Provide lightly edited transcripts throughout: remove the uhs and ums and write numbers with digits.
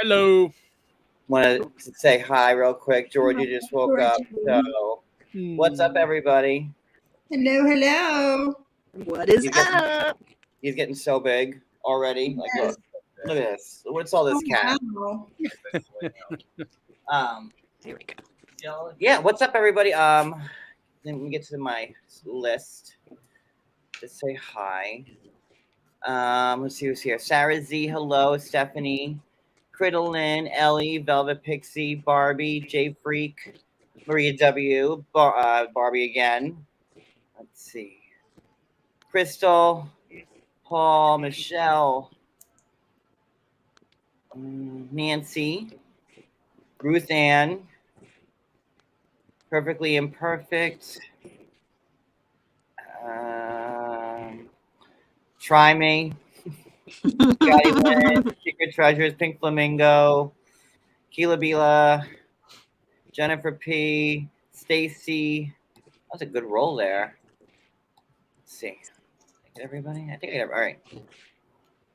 Hello. Want to say hi real quick. Georgie just woke up. So, what's up, everybody? Hello, hello. What is He's getting, up? he's getting so big already. Like, Yes. look at this. What's all this cat? Wow. There we go. Yeah. What's up, everybody? Let me get to my list. Just say hi. Let's see who's here. Sarah Z. Hello. Stephanie. Crittlin, Ellie, Velvet Pixie, Barbie, J Freak, Maria W, Barbie again. Let's see. Crystal, Paul, Michelle, Nancy, Ruth Ann, Perfectly Imperfect, Try Me, Scotty Lynn, Secret Treasures, Pink Flamingo, Keela Bila, Jennifer P, Stacy. That's a good roll there. Let's see. Everybody? I think I got all right.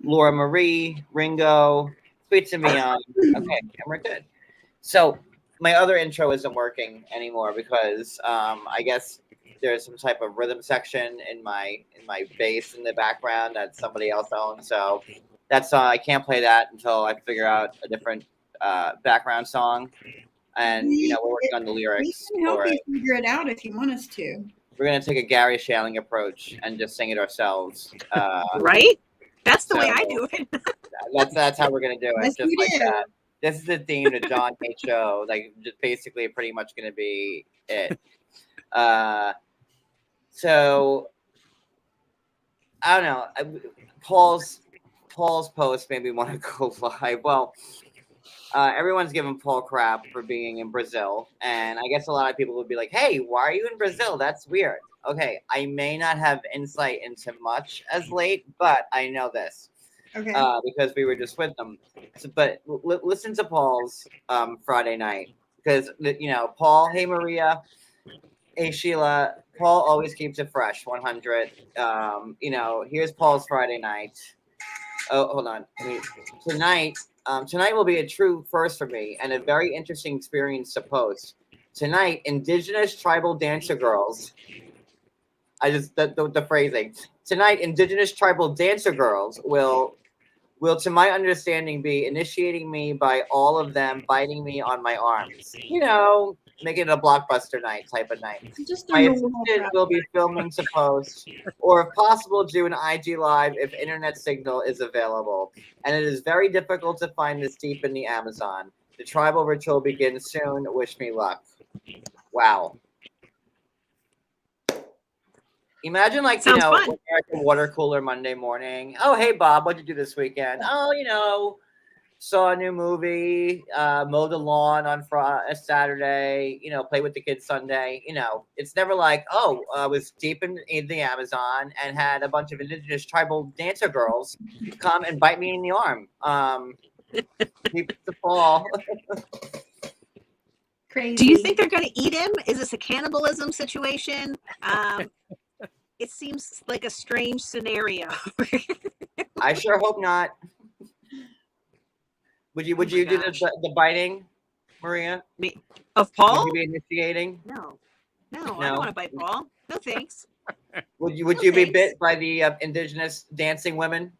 Laura Marie, Ringo, Sweet to me on. Okay, and we're good. So my other intro isn't working anymore because I guess there's some type of rhythm section in my bass in the background that somebody else owns. So that's I can't play that until I figure out a different background song. And we're working on the lyrics. We can help you figure it out if you want us to. We're gonna take a Gary Shandling approach and just sing it ourselves. Right? That's the way I do it. that's how we're gonna do it, Yes, just like do. that. This is the theme to John H. Show. Like, just basically, pretty much gonna be it. So I don't know. Paul's post made me want to go live. Well, everyone's giving Paul crap for being in Brazil, and I guess a lot of people would be like, "Hey, why are you in Brazil? That's weird." Okay, I may not have insight into much as late, but I know this because we were just with them. So, but listen to Paul's Friday night because Paul, hey Maria, hey Sheila, Paul always keeps it fresh, 100. Here's Paul's Friday night. Oh, hold on. Tonight will be a true first for me and a very interesting experience to post. Tonight, Indigenous tribal dancer girls. The phrasing. Tonight, Indigenous tribal dancer girls will, to my understanding, be initiating me by all of them biting me on my arms. Making it a blockbuster night type of night. My assistant will be filming to post, or if possible, do an IG live if internet signal is available. And it is very difficult to find this deep in the Amazon. The tribal ritual begins soon. Wish me luck. Wow. Imagine American water cooler Monday morning. Oh, hey Bob, what'd you do this weekend? Oh, saw a new movie, mowed the lawn on Saturday, play with the kids Sunday. It's never like, I was deep in the Amazon and had a bunch of indigenous tribal dancer girls come and bite me in the arm. Deep the fall. Crazy. Do you think they're going to eat him? Is this a cannibalism situation? It seems like a strange scenario. I sure hope not. Would you do the biting, Maria? Me of Paul? Would you be initiating? No, I don't want to bite Paul. No thanks. Would you be bit by the indigenous dancing women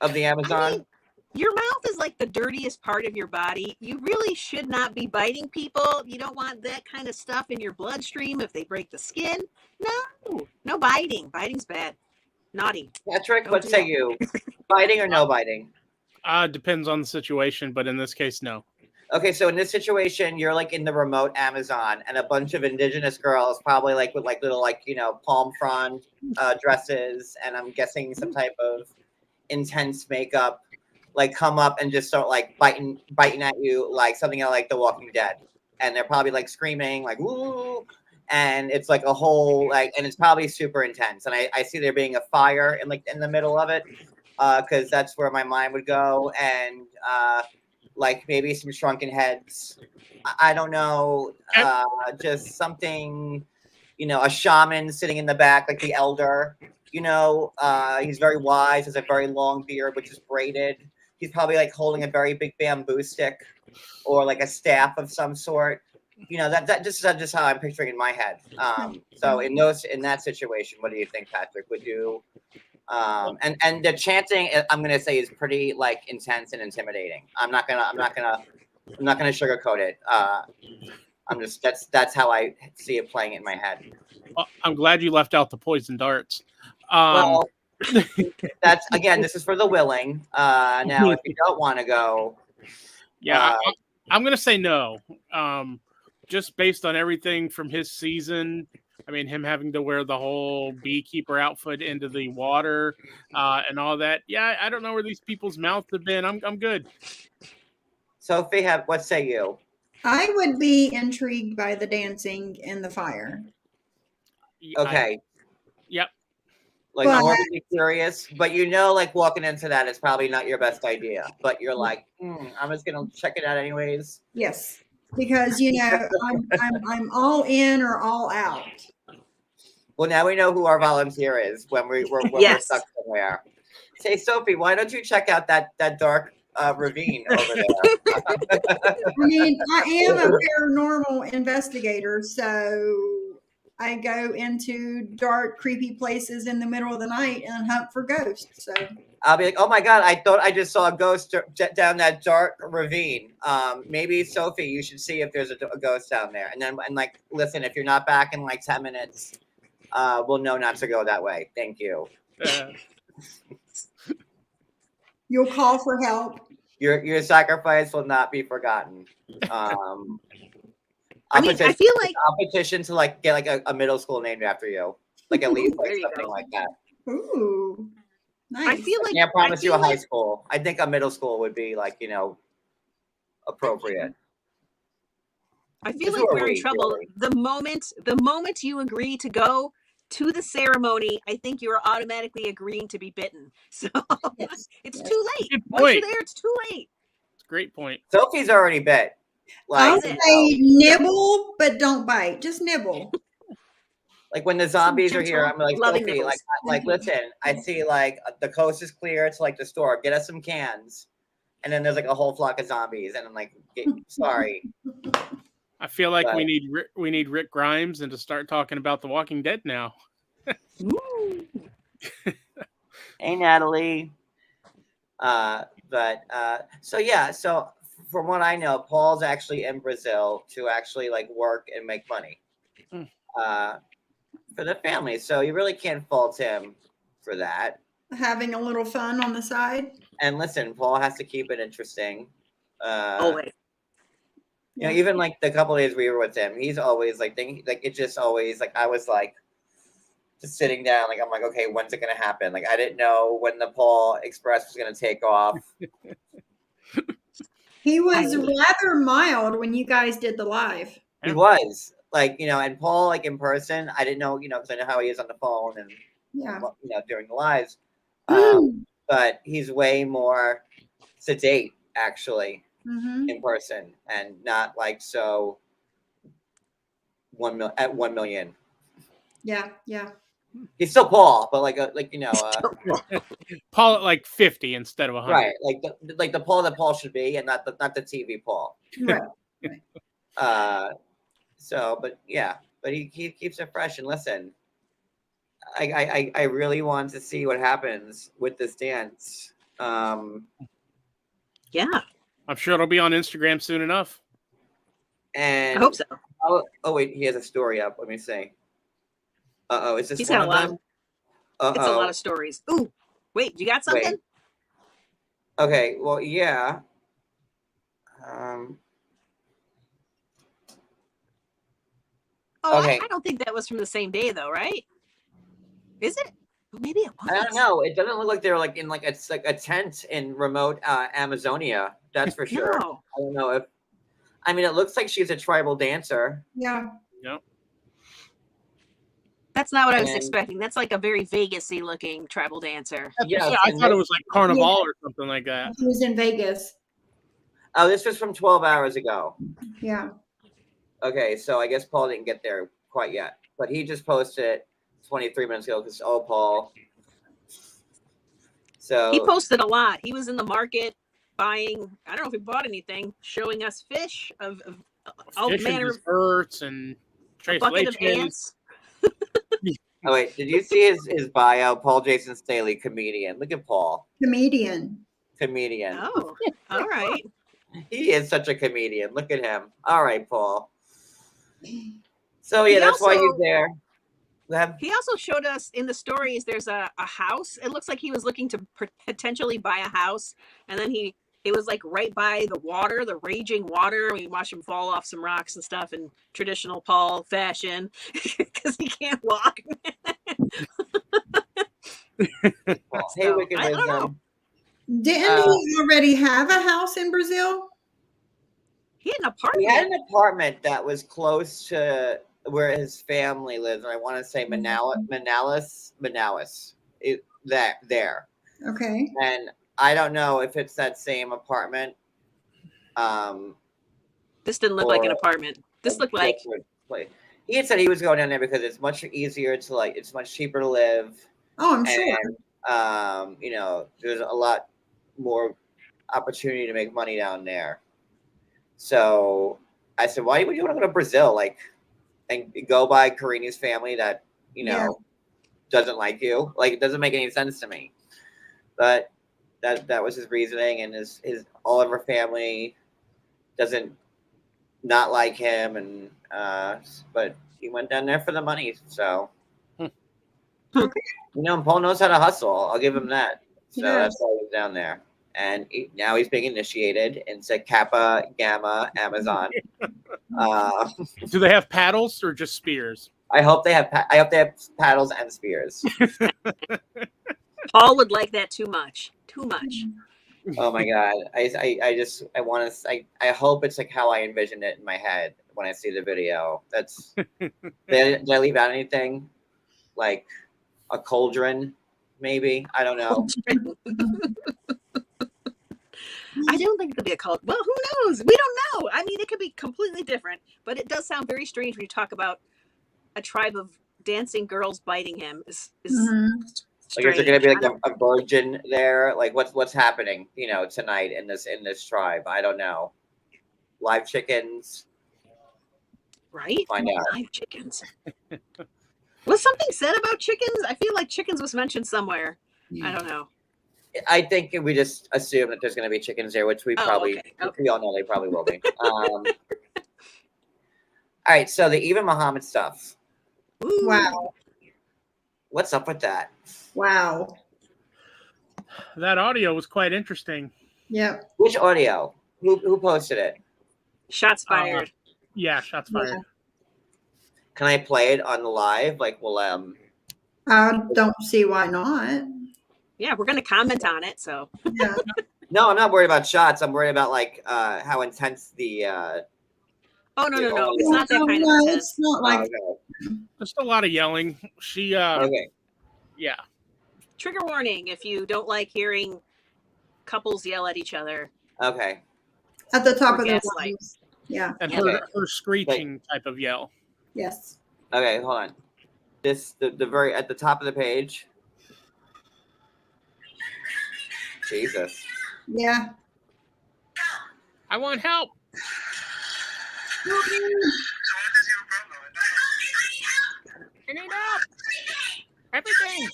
of the Amazon? I mean, your mouth is like the dirtiest part of your body. You really should not be biting people. You don't want that kind of stuff in your bloodstream if they break the skin. No biting. Biting's bad. Naughty. Patrick, what say you? Biting or no biting? Depends on the situation, but in this case, no. Okay, so in this situation, you're like in the remote Amazon, and a bunch of indigenous girls, probably like with like little palm frond dresses, and I'm guessing some type of intense makeup, come up and just start biting at you like something like The Walking Dead, and they're probably screaming "woo," and it's a whole and it's probably super intense, and I see there being a fire in the middle of it. Because that's where my mind would go, and maybe some shrunken heads. I don't know, just something, a shaman sitting in the back, like the elder. He's very wise, has a very long beard, which is braided. He's probably like holding a very big bamboo stick or like a staff of some sort. You know, that just how I'm picturing in my head. So in that situation, what do you think, Patrick? Would you and the chanting, I'm gonna say, is pretty like intense and intimidating. I'm not gonna sugarcoat it. That's how I see it playing in my head. Well, I'm glad you left out the poison darts. Well, that's again, this is for the willing. Now, if you don't want to go, yeah, I'm gonna say no. Just based on everything from his season. I mean, him having to wear the whole beekeeper outfit into the water and all that. Yeah, I don't know where these people's mouths have been. I'm good. Sophie, what say you? I would be intrigued by the dancing and the fire. Okay. Yep. Like, morbidly curious, but you know, like walking into that is probably not your best idea. But you're like, I'm just gonna check it out anyways. Yes, because you know I'm all in or all out. Well, now we know who our volunteer is when we're stuck somewhere. Say, Sophie, why don't you check out that dark ravine over there? I mean, I am a paranormal investigator, so I go into dark, creepy places in the middle of the night and hunt for ghosts. So I'll be like, oh my God, I thought I just saw a ghost down that dark ravine. Maybe, Sophie, you should see if there's a ghost down there. And like, listen, if you're not back in like 10 minutes, we'll know not to go that way. Thank you. You'll call for help. Your sacrifice will not be forgotten. I mean, I feel like I'll petition to like get like a middle school named after you, like at least like something like that. Ooh, nice. I feel like I can't promise you a high school. I think a middle school would be like, you know, appropriate. I feel like we're in trouble. Really? The moment you agree to go to the ceremony, I think you are automatically agreeing to be bitten. So it's too late. Once you're there, it's too late. It's a great point. Sophie's already bit. Like, I'll say nibble, but don't bite. Just nibble. Like when the zombies are here, I'm like, Sophie, like listen, I see like the coast is clear to like the store. Get us some cans. And then there's like a whole flock of zombies, and I'm like, sorry. I feel like we need Rick Grimes and to start talking about The Walking Dead now. Hey, Natalie. So from what I know, Paul's actually in Brazil to actually like work and make money for the family. So you really can't fault him for that. Having a little fun on the side. And listen, Paul has to keep it interesting. Always. You know, even like the couple days we were with him, he's always like thinking, like it just always like I was like just sitting down, like I'm like, okay, when's it gonna happen? Like I didn't know when the Paul Express was gonna take off. He was rather mild when you guys did the live. He was like, you know, and Paul like in person, I didn't know, you know, because I know how he is on the phone and you know during the lives, but he's way more sedate actually. In person and not like so 1 million. Yeah. He's still Paul, but like you know, Paul at like 50 instead of 100. Right, like the Paul that Paul should be, and not the TV Paul. Right. So, but he keeps it fresh. And listen, I really want to see what happens with this dance. Yeah. I'm sure it'll be on Instagram soon enough. And I hope so. Oh wait, he has a story up. Let me see. Is this He's one got a lot them? It's a lot of stories. Ooh, wait, you got something? Wait. Okay, well, yeah. Okay. I don't think that was from the same day, though, right? Is it? Maybe it was. I don't know. It doesn't look like they're like in like it's like a tent in remote Amazonia. That's for sure. No. I don't know if. I mean, it looks like she's a tribal dancer. Yeah. Yep. That's not what I was expecting. That's like a very Vegas-y looking tribal dancer. Yeah, I thought it was like Carnival or something like that. He was in Vegas. Oh, this was from 12 hours ago. Yeah. Okay, so I guess Paul didn't get there quite yet, but he just posted it 23 minutes ago because Paul. So he posted a lot. He was in the market. buying. I don't know if he bought anything. Showing us fish of all Fish and manner of desserts and a bucket of leches. ants. Oh wait, did you see his bio? Paul Jason Staley, comedian. Look at Paul, Comedian. comedian. Oh, all right. He is such a comedian. Look at him. All right, Paul. So yeah, He that's why he's also- there. Go ahead. He also showed us in the stories there's a house. It looks like he was looking to potentially buy a house, and then it was like right by the water, the raging water. We watched him fall off some rocks and stuff in traditional Paul fashion because he can't walk. Well, hey, So, Wicked I don't know. Wisdom. Didn't he already have a house in Brazil? He had an He had apartment. an apartment that was close to where his family lives, and I want to say Manaus. There. Okay. And I don't know if it's that same apartment. This didn't look like an or- apartment. This looked like different place. He had said he was going down there because it's much easier to it's much cheaper to live, Oh, I'm sure. and there's a lot more opportunity to make money down there. So I said, why would you want to go to Brazil, and go by Karini's family that doesn't like you? Like, it doesn't make any sense to me. But that was his reasoning, and his all of her family doesn't not like him, and but he went down there for the money. So Paul knows how to hustle. I'll give him that. So that's why he's down there. And now he's being initiated into Kappa Gamma Amazon. Do they have paddles or just spears? I hope they have paddles and spears. Paul would like that too much. Too much. Oh my god! I hope it's like how I envisioned it in my head when I see the video. That's did I leave out anything? Like a cauldron, maybe? I don't know. I don't think it could be a cult. Well, who knows? We don't know. I mean, it could be completely different, but it does sound very strange when you talk about a tribe of dancing girls biting him. Is Like, is there going to be like a virgin there? Like, what's happening? Tonight in this tribe? I don't know. Live chickens, right? Find out. Live chickens. Was something said about chickens? I feel like chickens was mentioned somewhere. I don't know. I think we just assume that there's going to be chickens there, which we probably okay. we all know they probably will be. All right, so the Eve and Mohammed stuff. Ooh. Wow. What's up with that? Wow. That audio was quite interesting. Yep. Which audio? Who posted it? Shots fired. Yeah, shots fired. Yeah. Can I play it on the live? Like, I don't see why not. Yeah, we're gonna comment on it. So Yeah. No, I'm not worried about shots. I'm worried about how intense the. oh no, it's not that kind of No, intense. it's not like Just a lot of yelling. She Okay. yeah. Trigger warning if you don't like hearing couples yell at each other. Okay. at the top Or of their gaslight. lungs. Yeah. And Okay. her screeching type of yell. Yes. Okay. Hold on. The very at the top of the page. Jesus. Yeah. I want help. I need help. Everything.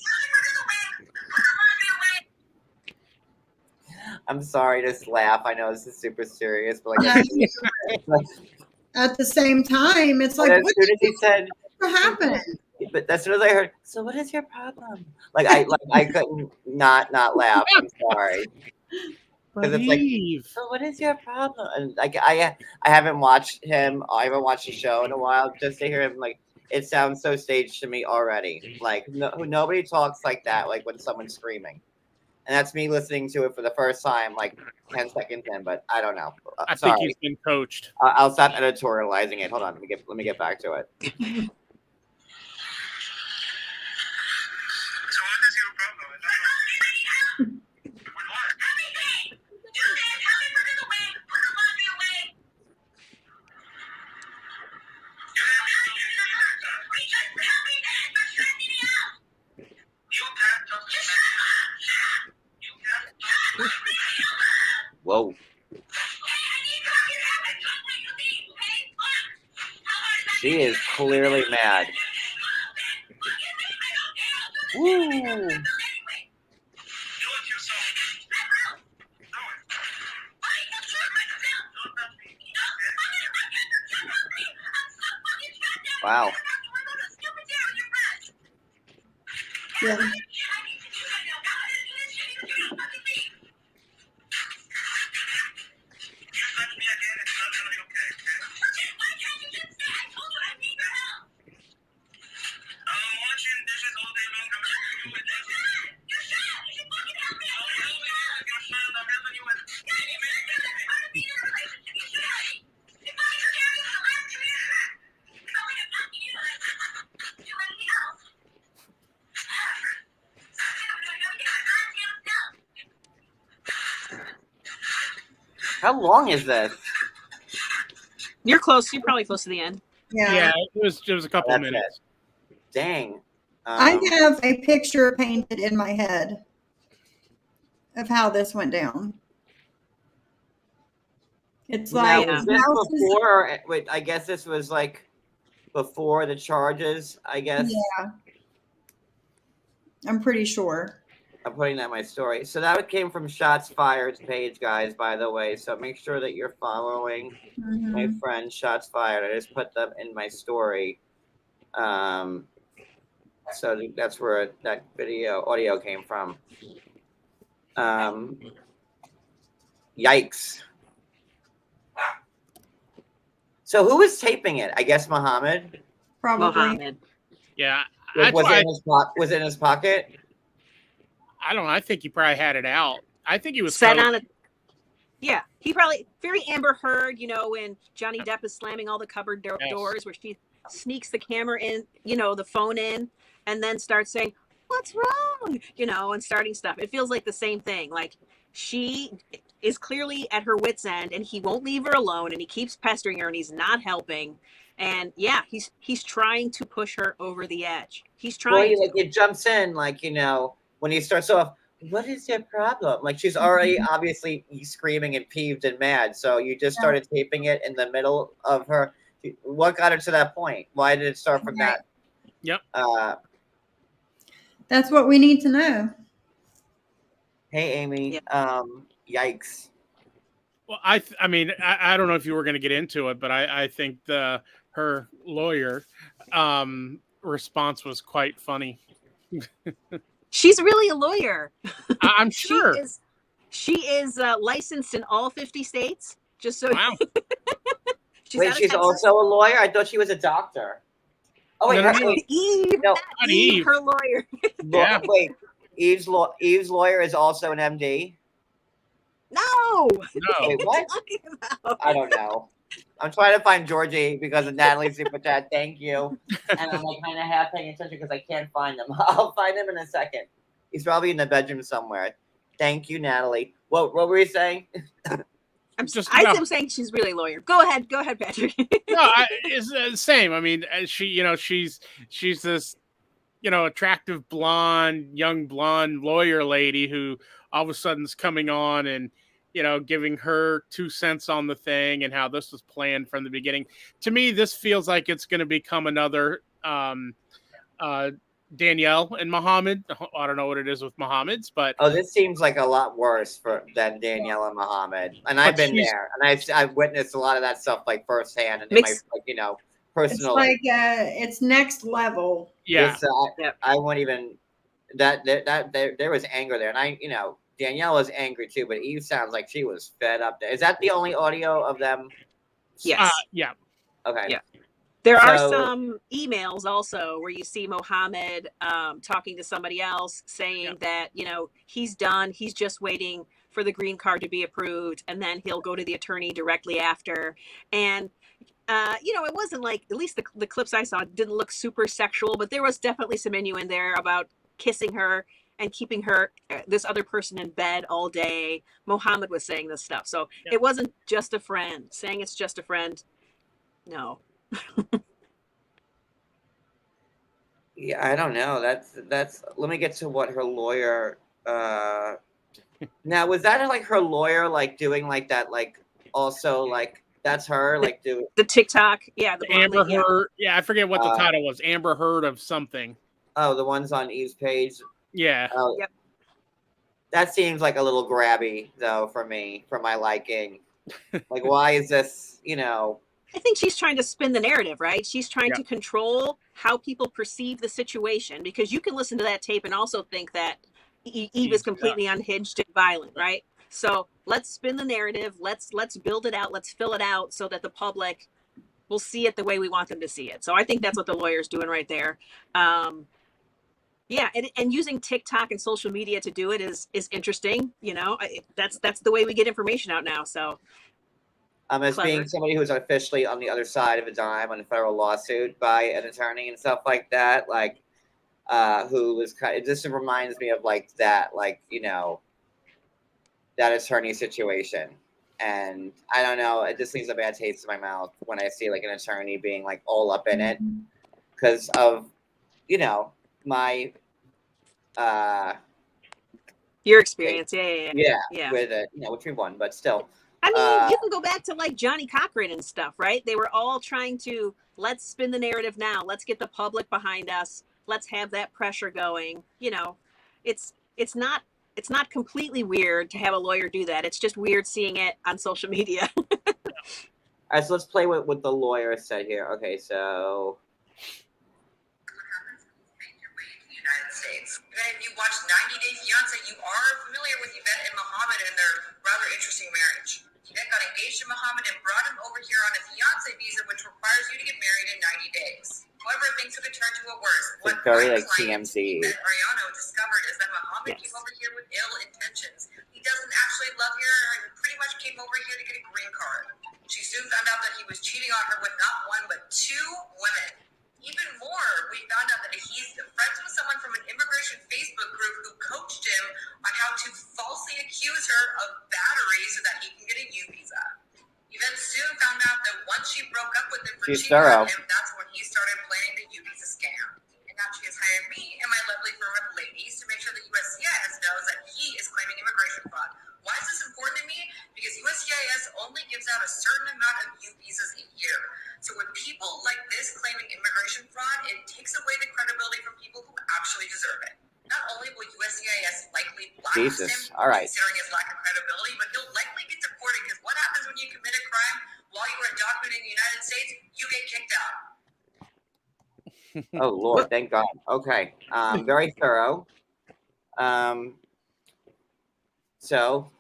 I'm sorry to laugh. I know this is super serious, but At the same time, it's like, as what soon as he said, happened? but as soon as I heard, so what is your problem? I couldn't not laugh. I'm sorry. But it's like- Eve. So what is your problem? And I haven't watched him. I haven't watched the show in a while. Just to hear him, it sounds so staged to me already. Like nobody talks like that. Like when someone's screaming, and that's me listening to it for the first time, 10 seconds in. But I don't know. I Sorry. think he's been coached. I'll stop editorializing it. Hold on. Let me get back to it. Whoa. She is clearly mad. Woo. Wow. Yeah. How long is this? You're close. You're probably close to the end. Yeah, it was a couple That's minutes. Dang. I have a picture painted in my head of how this went down. It's Now, like was this before? Wait, I guess this was like before the charges. I guess. Yeah, I'm pretty sure. I'm putting that in my story. So that came from Shots Fired's page, guys. By the way, so make sure that you're following my friend Shots Fired. I just put them in my story. So that's where that audio came from. Yikes. So who was taping it? I guess Mohamed. Probably. Mohamed. Yeah. Was it in his pocket? I don't know. I think he probably had it out. I think he was set on a. Yeah, he probably very Amber Heard. You know, when Johnny Depp is slamming all the cupboard doors, where she sneaks the camera in, the phone in, and then starts saying, "What's wrong?" And starting stuff. It feels like the same thing. Like she is clearly at her wit's end, and he won't leave her alone, and he keeps pestering her, and he's not helping. And yeah, he's trying to push her over the edge. He's trying. Well, it jumps in when he starts off. What is your problem? Like she's already obviously screaming and peeved and mad. So you just started taping it in the middle of her. What got her to that point? Why did it start from that? Yep. That's what we need to know. Hey, Amy. Yeah. Yikes. Well, I mean, I don't know if you were going to get into it, but I think her lawyer response was quite funny. She's really a lawyer. I'm sure. She is licensed in all 50 states. Just so. Wow. She's also a lawyer? I thought she was a doctor. Oh, wait. Eve. No, Eve, her lawyer. Yeah. Wait. Eve's lawyer is also an MD? No. Wait, what? I don't know. I'm trying to find Georgie because of Natalie's super chat. Thank you. And I'm kind of half paying attention because I can't find them. I'll find him in a second. He's probably in the bedroom somewhere. Thank you, Natalie. What were you saying? I'm saying she's really a lawyer. Go ahead, Patrick. No, it's the same. I mean, she's this, attractive young blonde lawyer lady who all of a sudden is coming on and, giving her 2 cents on the thing and how this was planned from the beginning. To me, this feels like it's going to become another Danielle and Mohamed. I don't know what it is with Mohameds, but this seems like a lot worse than Danielle and Mohamed. And I've been there, and I've witnessed a lot of that stuff firsthand, and in my personal. It's it's next level. Yeah, I won't even. That there was anger there, and Danielle was angry too, but Eve sounds like she was fed up. Is that the only audio of them? Yes. Yeah. Okay. Yeah. There are some emails also where you see Mohamed talking to somebody else saying that, he's done. He's just waiting for the green card to be approved. And then he'll go to the attorney directly after. And, it wasn't at least the clips I saw didn't look super sexual, but there was definitely some innuendo there about kissing her and keeping this other person in bed all day. Mohamed was saying this stuff. So it wasn't just a friend. Saying it's just a friend. No. Yeah, I don't know. That's let me get to what her lawyer Now, was that like her lawyer, like doing like that, like also like that's her, like do The TikTok, yeah, the blonde Amber lady, yeah. Heard. Yeah, I forget what the title was. Amber Heard of something. oh, the ones on Eve's page. Yeah. Oh, Yep. that seems like a little grabby though for me, for my liking. Like, why is this? I think she's trying to spin the narrative, right? She's trying Yeah. to control how people perceive the situation, because you can listen to that tape and also think that Eve is completely unhinged and violent, right? So let's spin the narrative. Let's build it out. Let's fill it out so that the public will see it the way we want them to see it. So I think that's what the lawyer's doing right there. Yeah, and using TikTok and social media to do it is interesting. That's the way we get information out now. So as clever. being somebody who's officially on the other side of a dime on a federal lawsuit by an attorney and stuff like that, like who was kind of, this reminds me of like that, like that attorney situation. And I don't know, it just leaves a bad taste in my mouth when I see like an attorney being like all up in it because of my your experience. Yeah. with it, which we won, but still. I mean, you can go back to like Johnny Cochran and stuff, right? They were all trying to, let's spin the narrative now. Let's get the public behind us. Let's have that pressure going. It's not completely weird to have a lawyer do that. It's just weird seeing it on social media. All right, so let's play what the lawyer said here. Okay, so. United States. If you watch 90 Day Fiance, you are familiar with Yvette and Mohamed and their rather interesting marriage. Yvette got engaged to Mohamed and brought him over here on a fiance visa, which requires you to get married in 90 days. However, things took a turn to a worse. It's very like TMZ. Yvette Ariano discovered is that Mohamed came over here with ill intentions. He doesn't actually love her and pretty much came over here to get a green card. She soon found out that he was cheating on her with not one but two women. Even more, we found out that he's friends with someone from an immigration Facebook group who coached him on how to falsely accuse her of battery so that he can get a U visa. He then soon found out that once she broke up with him for cheating on him, that's when he started planning the U visa scam. And now she has hired me and my lovely firm of ladies to make sure that USCIS knows that he is claiming immigration fraud. Why is this important to me? Because USCIS only gives out a certain amount of U visas a year. So when people like this claiming immigration fraud, it takes away the credibility from people who actually deserve it. Not only will USCIS likely blacklist him, considering his lack of credibility, but he'll likely get deported because what happens when you commit a crime while you are undocumented in the United States? You get kicked out. Oh Lord, thank God. Okay, very thorough. So,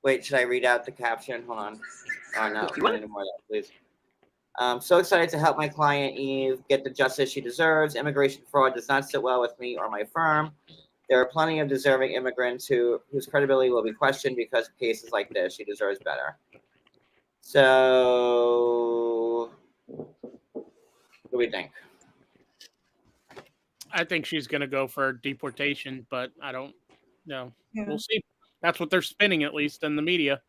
wait, should I read out the caption? Hold on. Oh no, not anymore, please. So excited to help my client Eve get the justice she deserves. Immigration fraud does not sit well with me or my firm. There are plenty of deserving immigrants whose credibility will be questioned because of cases like this. She deserves better. So, what do we think? I think she's going to go for deportation, but I don't know. Yeah. We'll see. That's what they're spinning, at least in the media.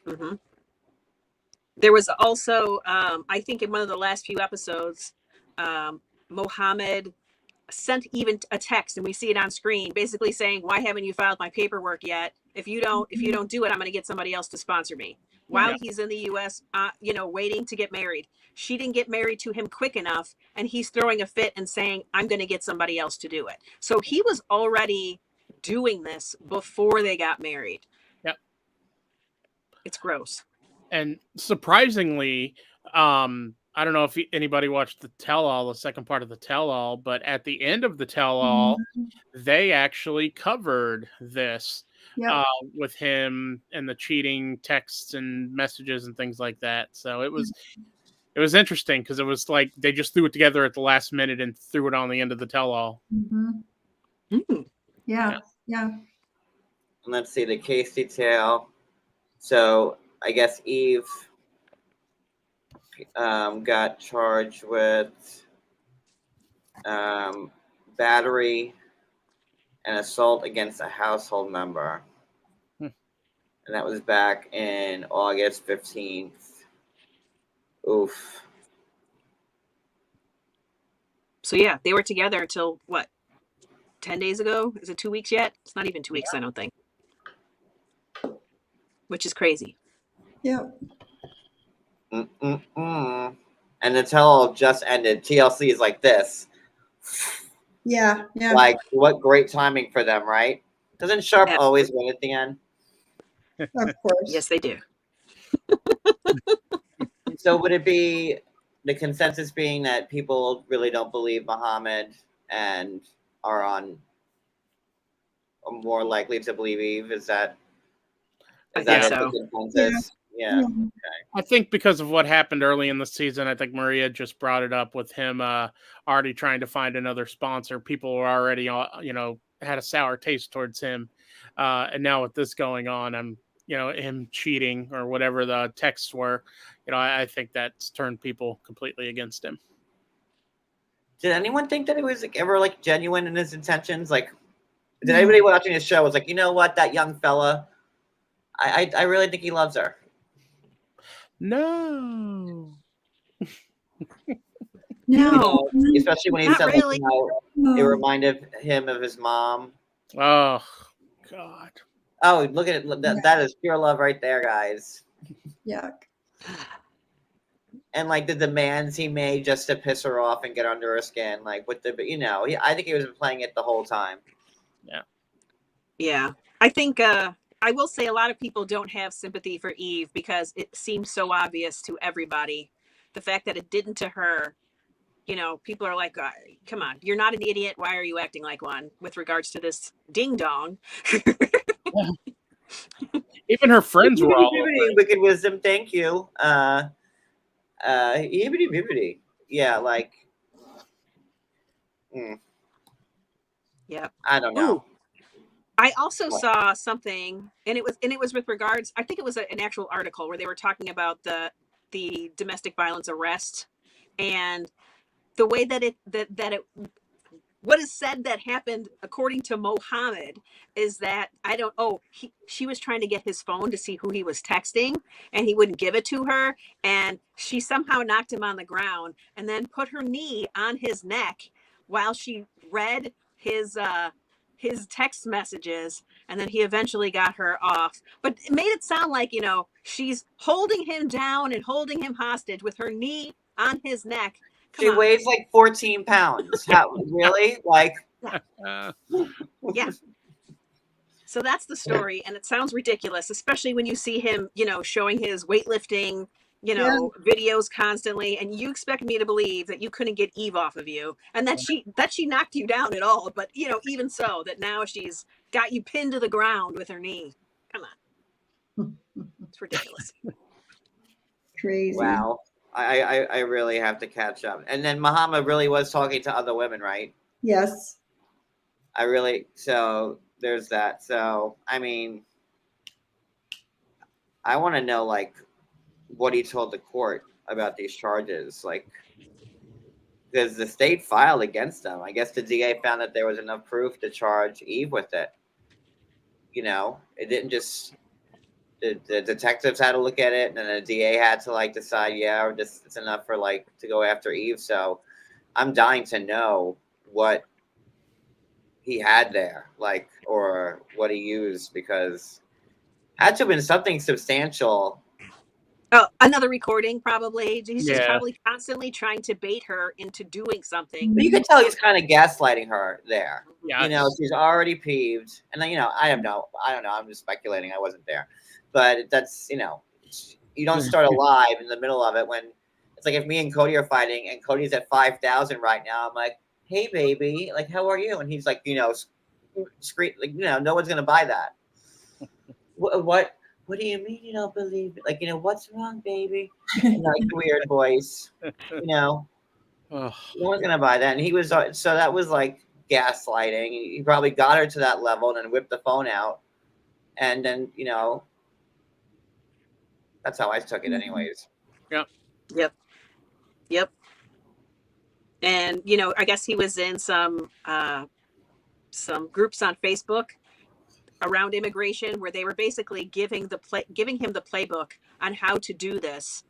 Mm-hmm. There was also, I think in one of the last few episodes, Mohamed sent even a text, and we see it on screen, basically saying, "Why haven't you filed my paperwork yet? If you don't do it, I'm going to get somebody else to sponsor me." While he's in the U.S., waiting to get married. She didn't get married to him quick enough, and he's throwing a fit and saying, "I'm going to get somebody else to do it." So he was already doing this before they got married. Yep. It's gross. And surprisingly, I don't know if anybody watched the tell-all, the second part of the tell-all, but at the end of the tell-all, they actually covered this with him and the cheating texts and messages and things like that. So it was interesting because it was like they just threw it together at the last minute and threw it on the end of the tell-all. Yeah. And let's see the case detail. So I guess Eve got charged with battery and assault against a household member. And that was back in August 15th. Oof. So yeah, they were together until what? 10 days ago. Is it 2 weeks yet? It's not even 2 weeks, I don't think. Which is crazy. Yep. And the tell-all just ended. TLC is like this. Yeah. Yeah. Like, what great timing for them, right? Doesn't Sharp Yeah. always win at the end? Of course. Yes, they do. So would it be the consensus being that people really don't believe Mohamed and are more likely to believe Eve? Is that I think it, so. the consensus? Yeah. I think because of what happened early in the season, I think Maria just brought it up with him already trying to find another sponsor. People were already, had a sour taste towards him. And now with this going on, him cheating or whatever the texts were, I think that's turned people completely against him. Did anyone think that it was ever genuine in his intentions? Did anybody watching his show was like, you know what, that young fella, I really think he loves her. No. No. Especially when he Not said really. it reminded him of his mom. Oh, God. Oh, look at it. That is pure love right there, guys. Yuck. And the demands he made just to piss her off and get under her skin, I think he was playing it the whole time. Yeah. I think I will say a lot of people don't have sympathy for Eve because it seems so obvious to everybody. The fact that it didn't to her, people are like, come on, you're not an idiot. Why are you acting like one with regards to this ding dong? Even her friends were all Wicked wisdom, thank you. Hibbity bibbity. Yeah, Yeah. I don't know. Ooh. I also saw something, and it was with regards. I think it was an actual article where they were talking about the domestic violence arrest and the way that what is said that happened according to Mohamed is that she was trying to get his phone to see who he was texting, and he wouldn't give it to her, and she somehow knocked him on the ground and then put her knee on his neck while she read his text messages, and then he eventually got her off. But it made it sound like, she's holding him down and holding him hostage with her knee on his neck. She weighs 14 pounds. How, really? Yeah. So that's the story, and it sounds ridiculous, especially when you see him, showing his weightlifting, videos constantly, and you expect me to believe that you couldn't get Eve off of you, and that she knocked you down at all. But even so, that now she's got you pinned to the ground with her knee. Come on, it's ridiculous. Crazy. Wow. I really have to catch up. And then Mohamed really was talking to other women, right? Yes. So there's that. So, I mean, I want to know, what he told the court about these charges. Because the state filed against him. I guess the DA found that there was enough proof to charge Eve with it. It didn't just... The detectives had to look at it, and then the DA had to decide, or just it's enough for to go after Eve. So I'm dying to know what he had there, or what he used, because it had to have been something substantial. Oh, another recording, probably. He's just probably constantly trying to bait her into doing something. But you can tell he's kind of gaslighting her there. Yeah. She's already peeved, and then I don't know. I'm just speculating. I wasn't there. But that's, you don't start a live in the middle of it when it's if me and Cody are fighting and Cody's at 5,000 right now. I'm like, hey, baby, how are you? And he's scream, no one's going to buy that. What do you mean you don't believe it? What's wrong, baby? Weird voice, no one's going to buy that. And he was, so that was gaslighting. He probably got her to that level and then whipped the phone out. And then, that's how I took it anyways. Yep. And, I guess he was in some groups on Facebook around immigration where they were basically giving him the playbook on how to do this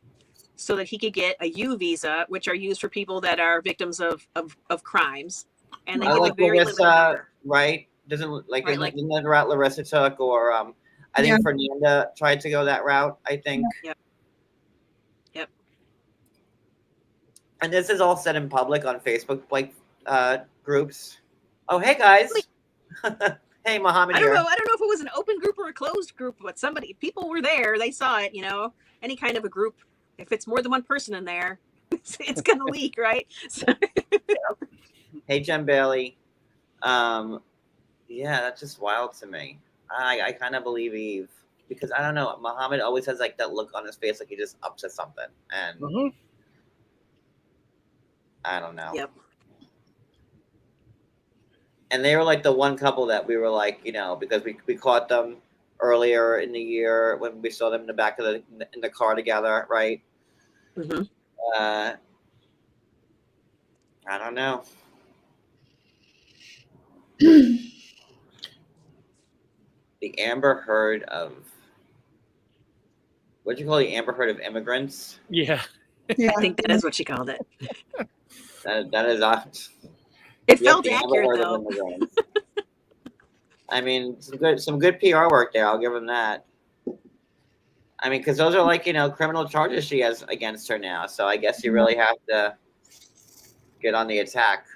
so that he could get a U visa, which are used for people that are victims of crimes. and they I give like a very limited number. right? Doesn't like, Right, like- isn't that the route Larissa took, or I think Yeah. Fernanda tried to go that route. I think. Yep. Yep. And this is all said in public on Facebook, like groups. Oh, hey guys. Hey, Mohammed I don't here. know. I don't know if it was an open group or a closed group, but people were there. They saw it. Any kind of a group. If it's more than one person in there, it's gonna leak, right? So, Hey, Jen Bailey. Yeah, that's just wild to me. I kind of believe Eve because I don't know. Mohammed always has like that look on his face, like he just up to something, and I don't know. Yep. And they were like the one couple that we were like, because we caught them earlier in the year when we saw them in the back of in the car together, right? Mm-hmm. I don't know. The Amber Heard of what'd you call the Amber Heard of immigrants? Yeah. Yeah. I think that is what she called it. That is It Yep, felt the Amber accurate Heard of though. immigrants. I mean, some good PR work there. I'll give them that. I mean, because those are like criminal charges she has against her now. So I guess you really have to get on the attack.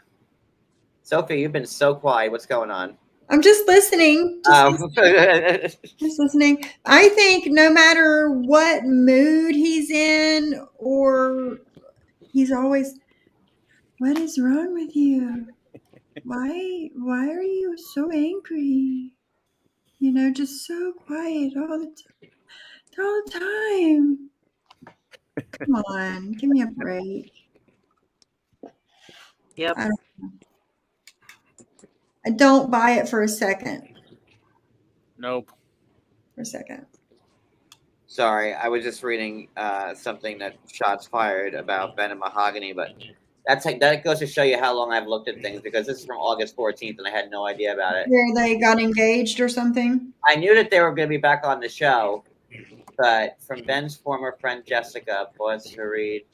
Sophie, you've been so quiet. What's going on? I'm just listening. Just listening. I think no matter what mood he's in, or he's always, what is wrong with you? Why are you so angry? Just so quiet all the time. Come on, give me a break. Yep. I don't buy it for a second. Nope. For a second. Sorry, I was just reading something that shots fired about Ben and Mahogany, but that goes to show you how long I've looked at things because this is from August 14th and I had no idea about it. Where they got engaged or something? I knew that they were going to be back on the show, but from Ben's former friend Jessica, pause to read.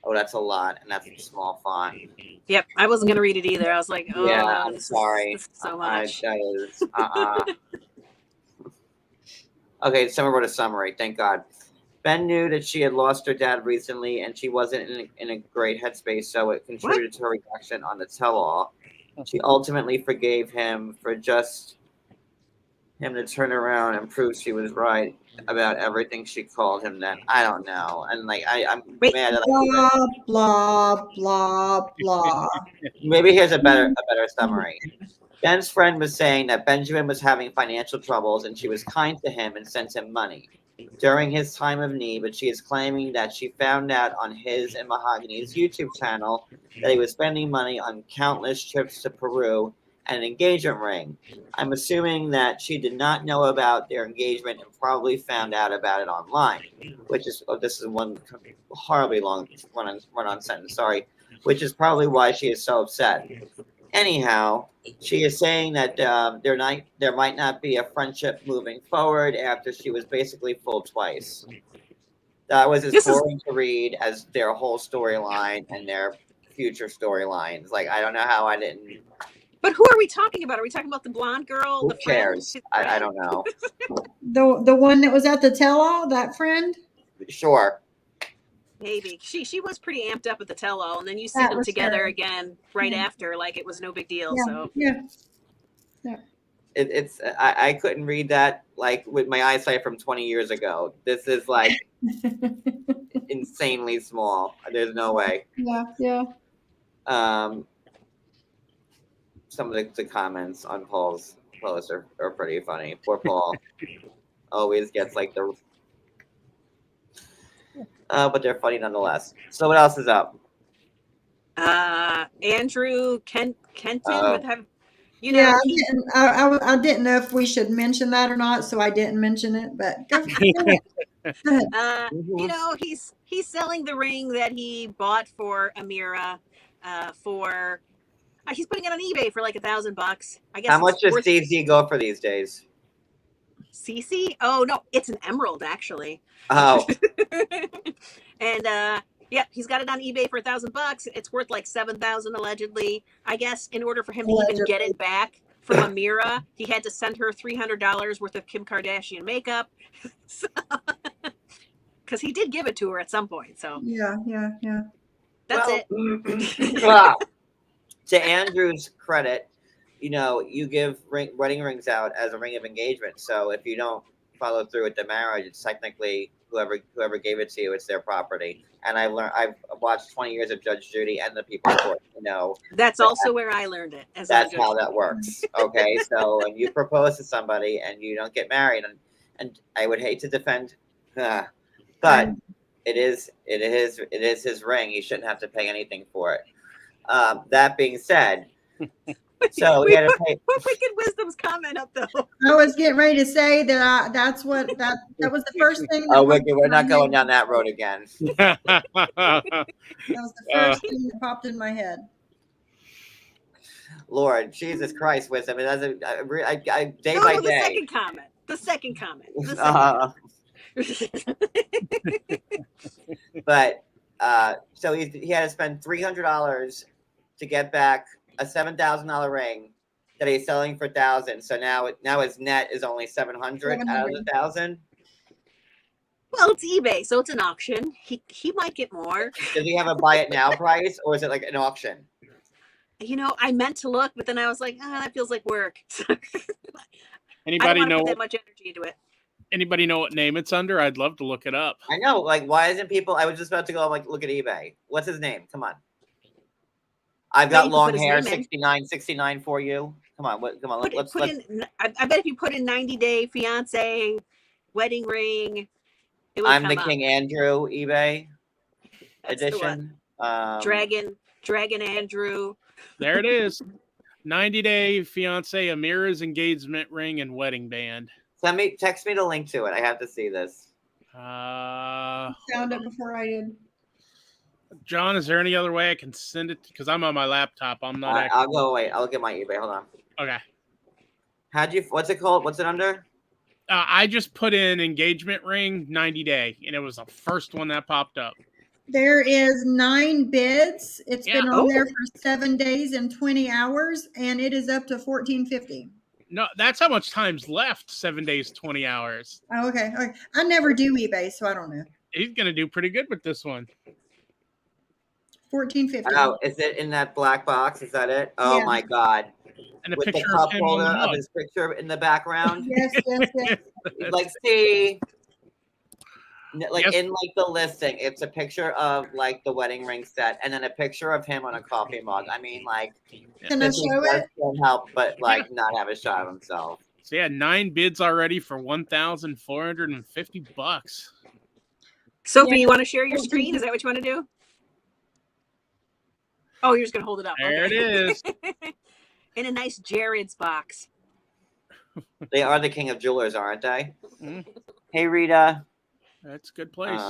Oh, that's a lot, and that's a small font. Yep. I wasn't gonna read it either. I was like, oh, Yeah, I'm sorry. This is so much. That is Okay, someone wrote a summary. Thank God. Ben knew that she had lost her dad recently, and she wasn't in a great headspace, so it contributed to her reaction on the tell-all. She ultimately forgave him for just him to turn around and prove she was right about everything she called him then. I don't know. And like I'm mad that Blah blah blah blah. maybe here's a better summary. Ben's friend was saying that Benjamin was having financial troubles and she was kind to him and sent him money during his time of need, but she is claiming that she found out on his and Mahogany's YouTube channel that he was spending money on countless trips to Peru and an engagement ring. I'm assuming that she did not know about their engagement and probably found out about it online, this is one horribly long run-on sentence, sorry, which is probably why she is so upset. Anyhow, she is saying that there might not be a friendship moving forward after she was basically fooled twice. That was as boring to read as their whole storyline and their future storylines. Like, I don't know how I didn't. But who are we talking about? Are we talking about the blonde girl? Who the cares? Friend? I don't know. The one that was at the tell-all, that friend? Sure. Maybe she was pretty amped up at the tell-all, and then you see That them was together her. again right Yeah. after, like it was no big deal. Yeah. So Yeah. It's I couldn't read that like with my eyesight from 20 years ago. This is like insanely small. There's no way. Yeah. Some of the comments on Paul's post are pretty funny. Poor Paul always gets like the but they're funny nonetheless. So what else is up? Andrew Kenton Oh. Yeah, I didn't know if we should mention that or not, so I didn't mention it. But go ahead. He's selling the ring that he bought for Amira for. He's putting it on eBay for like $1,000. I guess. How much does Steve Z go for these days? CC? Oh no, it's an emerald actually. Oh. And Yep, he's got it on eBay for $1,000. It's worth like $7,000 allegedly. I guess in order for him to even get it back from Amira, he had to send her $300 worth of Kim Kardashian makeup. Because he did give it to her at some point. So yeah. that's it. Wow. To Andrew's credit, you give wedding rings out as a ring of engagement. So if you don't follow through with the marriage, it's technically whoever gave it to you, it's their property. And I've watched 20 years of Judge Judy and the people court, that's also where I learned it. That's how that works. Okay. So when you propose to somebody and you don't get married, and I would hate to defend, but it is his ring. He shouldn't have to pay anything for it. That being said, so we had to pay. What Wicked Wisdom's comment up though? I was getting ready to say that that was the first thing. Oh, Wicked, we're not going down that road again. That was the first thing that popped in my head. Lord Jesus Christ, Wisdom. Day by day. The second comment. But so he had to spend $300 to get back a $7,000 ring that he's selling for $1,000. So now his net is only $700 out of the $1,000. Well, it's eBay, so it's an auction. He might get more. Does he have a buy it now price, or is it like an auction? I meant to look, but then I was like, that feels like work. Anybody know put that much energy into it? Anybody know what name it's under? I'd love to look it up. I know. Like, why isn't people? I was just about to go. I'm like, look at eBay. What's his name? Come on. I've got long hair. 69 for you. Come on. Come on. Let's. I bet if you put in 90-day fiance, wedding ring. I'm the King Andrew eBay edition. Dragon Andrew. There it is. 90-day fiance, Amira's engagement ring and wedding band. Text me the link to it. I have to see this. Found it before I did. John, is there any other way I can send it? Because I'm on my laptop. I'm not. I'll go away. I'll look at my eBay. Hold on. Okay. What's it called? What's it under? I just put in engagement ring 90-day, and it was the first one that popped up. There is 9 bids. It's been on there for 7 days and 20 hours, and it is up to $1,450. No, that's how much time's left. 7 days, 20 hours. Oh, okay. I never do eBay, so I don't know. He's gonna do pretty good with this one. $1,450. Oh, is it in that black box? Is that it? Oh my God! And a with picture the cup of him holder on the of his picture in the background. Yes. Like, see, like in like the listing, it's a picture of like the wedding ring set, and then a picture of him on a coffee mug. I mean, like, can I show it? Can't help but like not have a shot of himself. So 9 bids already for $1,450. Sophie, you want to share your screen? Is that what you want to do? Oh, you're just gonna hold it up. There it is. In a nice Jared's box. They are the king of jewelers, aren't they? Mm-hmm. Hey, Rita. That's a good place.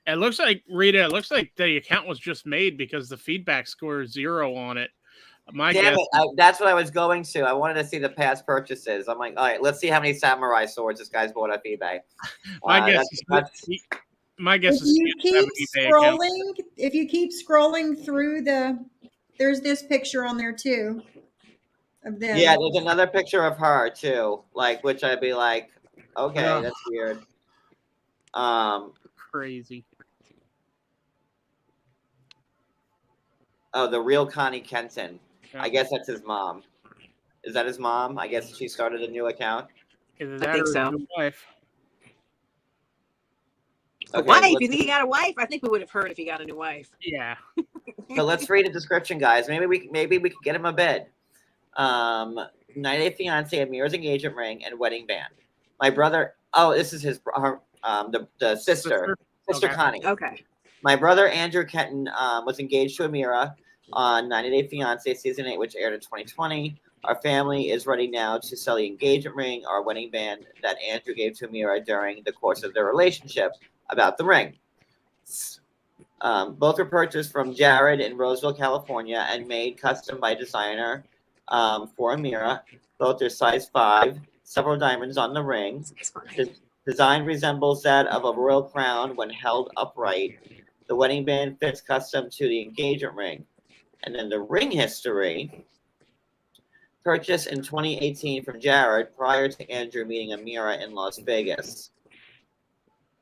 It looks like, Rita, it looks like the account was just made because the feedback score is 0 on it. That's what I was going to. I wanted to see the past purchases. I'm like, all right, let's see how many samurai swords this guy's bought off eBay. My guess is if you keep scrolling through there's this picture on there too of them. Yeah, there's another picture of her too, like, which I'd be like, okay, that's weird. Crazy. Oh, the real Connie Kenton. I guess that's his mom. Is that his mom? I guess she started a new account. I think so. Wife. Okay, wife? You think he got a wife? I think we would have heard if he got a new wife. Yeah. So let's read the description, guys. Maybe we could get him a bid. 90-day fiance, Amira's engagement ring, and wedding band. My brother. Oh, this is the sister Connie. Okay. My brother Andrew Kenton was engaged to Amira on 90-day fiance season 8, which aired in 2020. Our family is ready now to sell the engagement ring, our wedding band that Andrew gave to Amira during the course of their relationship. About the ring. Both were purchased from Jared in Roseville, California, and made custom by designer for Amira. Both are size 5, several diamonds on the ring. The design resembles that of a royal crown when held upright. The wedding band fits custom to the engagement ring. And then the ring history. Purchased in 2018 from Jared prior to Andrew meeting Amira in Las Vegas.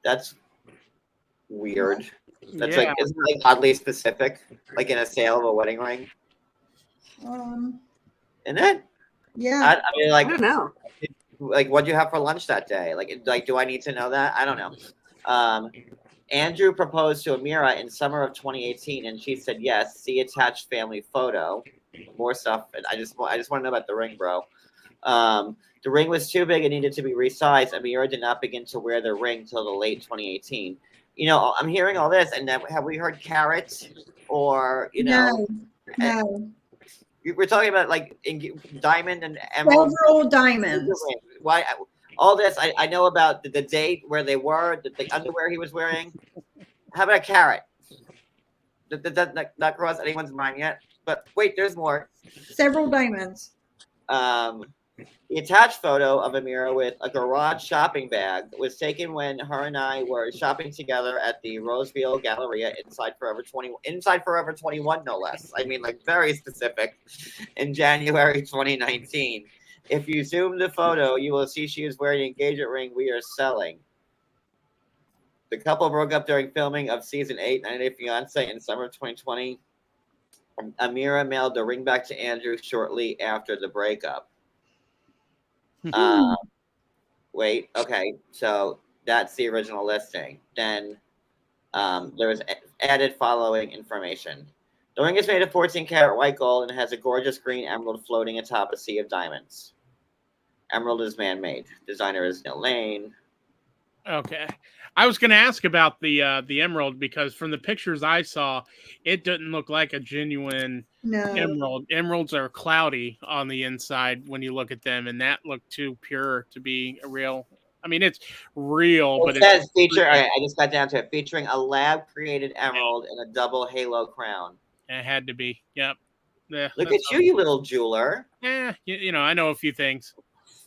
That's weird. That's like, isn't it like oddly specific? Like in a sale of a wedding ring? Isn't it? Yeah. I mean, like, I don't know. Like, what do you have for lunch that day? Like, do I need to know that? I don't know. Andrew proposed to Amira in summer of 2018, and she said yes. See attached family photo. More stuff. And I just want to know about the ring, bro. The ring was too big and needed to be resized. Amira did not begin to wear the ring till the late 2018. You know, I'm hearing all this, and then have we heard Carrot or No. We're talking about like diamond and emerald. Several diamonds. Why? All this I know about the date where they were, the underwear he was wearing. How about a Carrot? Did that not cross anyone's mind yet? But wait, there's more. Several diamonds. The attached photo of Amira with a garage shopping bag was taken when her and I were shopping together at the Roseville Galleria inside Forever 21, no less. I mean, like, very specific. In January 2019. If you zoom the photo, you will see she is wearing the engagement ring we are selling. The couple broke up during filming of season 8, 90 Day Fiance in summer of 2020. Amira mailed the ring back to Andrew shortly after the breakup. Wait, okay, so that's the original listing. Then there was added following information. The ring is made of 14-karat white gold and has a gorgeous green emerald floating atop a sea of diamonds. Emerald is man-made. Designer is Neil Lane. Okay. I was going to ask about the emerald because from the pictures I saw, it didn't look like a genuine emerald. Emeralds are cloudy on the inside when you look at them, and that looked too pure to be a real. I mean, it's real, but it says feature. I just got down to it. Featuring a lab-created emerald and a double halo crown. It had to be. Yep. Yeah, look at you little jeweler. Yeah, I know a few things.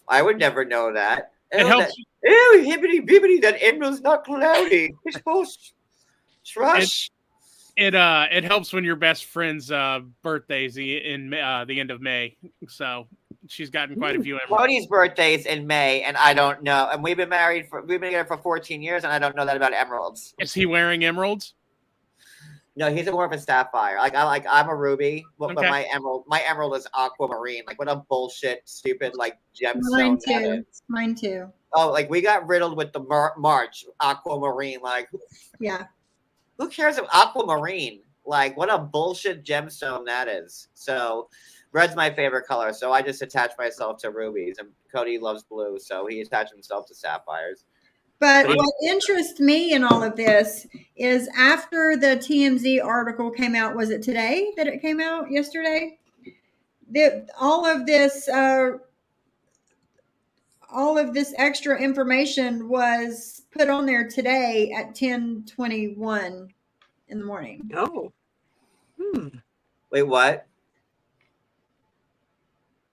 I would never know that. It helps. Ew, hibbity bibbity, that emerald's not cloudy. It's supposed trust. It helps when your best friend's birthday's in the end of May. So she's gotten quite a few emeralds. Cody's birthday's in May, and I don't know. And we've been together for 14 years, and I don't know that about emeralds. Is he wearing emeralds? No, he's more of a sapphire. I'm a ruby, but my emerald is aquamarine. Like, what a bullshit, stupid, like, gemstone that is. Mine too. Oh, like, we got riddled with the March aquamarine. Like, yeah. Who cares of aquamarine? Like, what a bullshit gemstone that is. So, red's my favorite color, so I just attach myself to rubies. And Cody loves blue, so he attached himself to sapphires. But what interests me in all of this is after the TMZ article came out, was it today that it came out? Yesterday? All of this extra information was put on there today at 10:21 in the morning. Oh. Wait, what?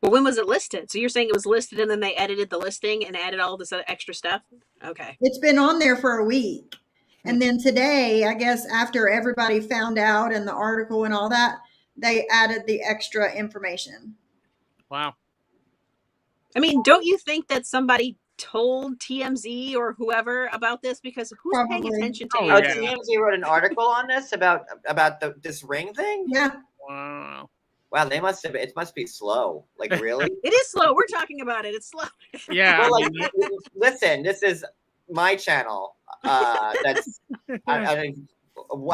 Well, when was it listed? So you're saying it was listed and then they edited the listing and added all this extra stuff? Okay. It's been on there for a week. And then today, I guess after everybody found out and the article and all that, they added the extra information. Wow. I mean, don't you think that somebody told TMZ or whoever about this? Because who's paying attention to TMZ wrote an article on this about this ring thing? Yeah. Wow. Wow, it must be slow. Like, really? It is slow. We're talking about it. It's slow. Yeah. Well, like, listen, this is my channel. That's I don't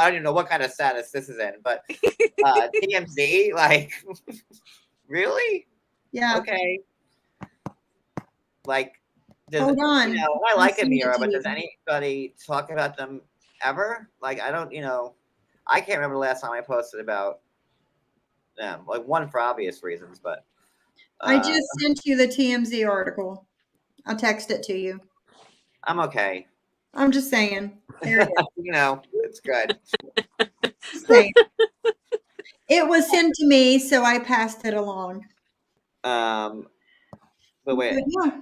even know what kind of status this is in, but TMZ, like, really? Yeah. Okay. Like, hold on. I like Amira, but does anybody talk about them ever? Like, I don't. I can't remember the last time I posted about them. Like, one for obvious reasons, but I just sent you the TMZ article. I'll text it to you. I'm okay. I'm just saying. There it is. It's good. It was sent to me, so I passed it along. But wait. But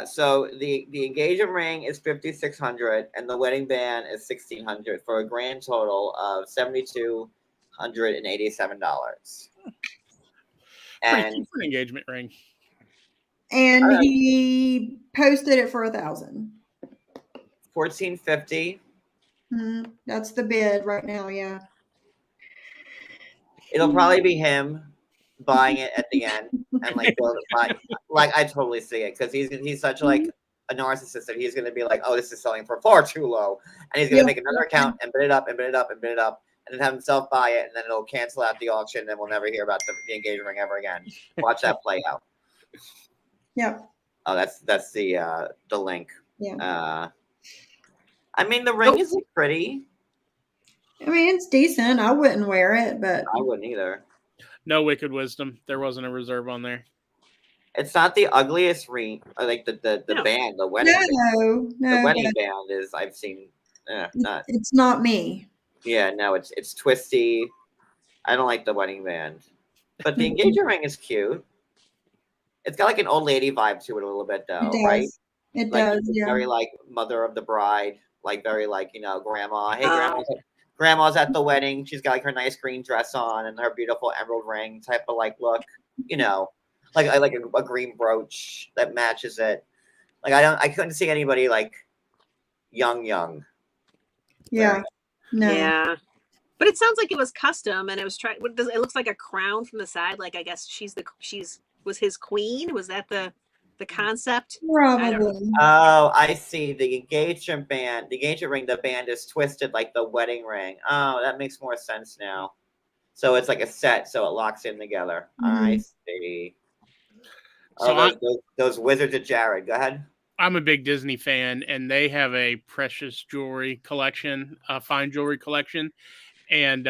So the engagement ring is $5,600 and the wedding band is $1,600 for a grand total of $7,287. Pretty And cheap for an engagement ring. And he posted it for $1,000. $1,450. That's the bid right now. Yeah. It'll probably be him buying it at the end and like I totally see it because he's such like a narcissist that he's gonna be like, oh, this is selling for far too low, and he's gonna make another account and bid it up and bid it up and bid it up and then have himself buy it and then it'll cancel out the auction and then we'll never hear about the engagement ring ever again. Watch that play out. Yeah. Oh, that's the link. Yeah. I mean the ring isn't pretty. I mean it's decent. I wouldn't wear it, but I wouldn't either. No wicked wisdom. There wasn't a reserve on there. It's not the ugliest ring, like the band, the wedding. No, the wedding band is. I've seen. Not. It's not me. Yeah, no, it's twisty. I don't like the wedding band, but the engagement ring is cute. It's got like an old lady vibe to it a little bit, though, right? It like, does. Yeah. Very like mother of the bride, like very like grandma. Hey, grandma's at the wedding. She's got like her nice green dress on and her beautiful emerald ring type of like look. Like I like a green brooch that matches it. Like I couldn't see anybody like young. Yeah. No. Yeah. But it sounds like it was custom and it was it looks like a crown from the side. Like I guess was his queen. Was that the concept? Probably. Oh, I see. The engagement ring, the band is twisted like the wedding ring. Oh, that makes more sense now. So it's like a set, so it locks in together. I see. So those Wizards of Jared. Go ahead. I'm a big Disney fan, and they have a precious jewelry collection, a fine jewelry collection. And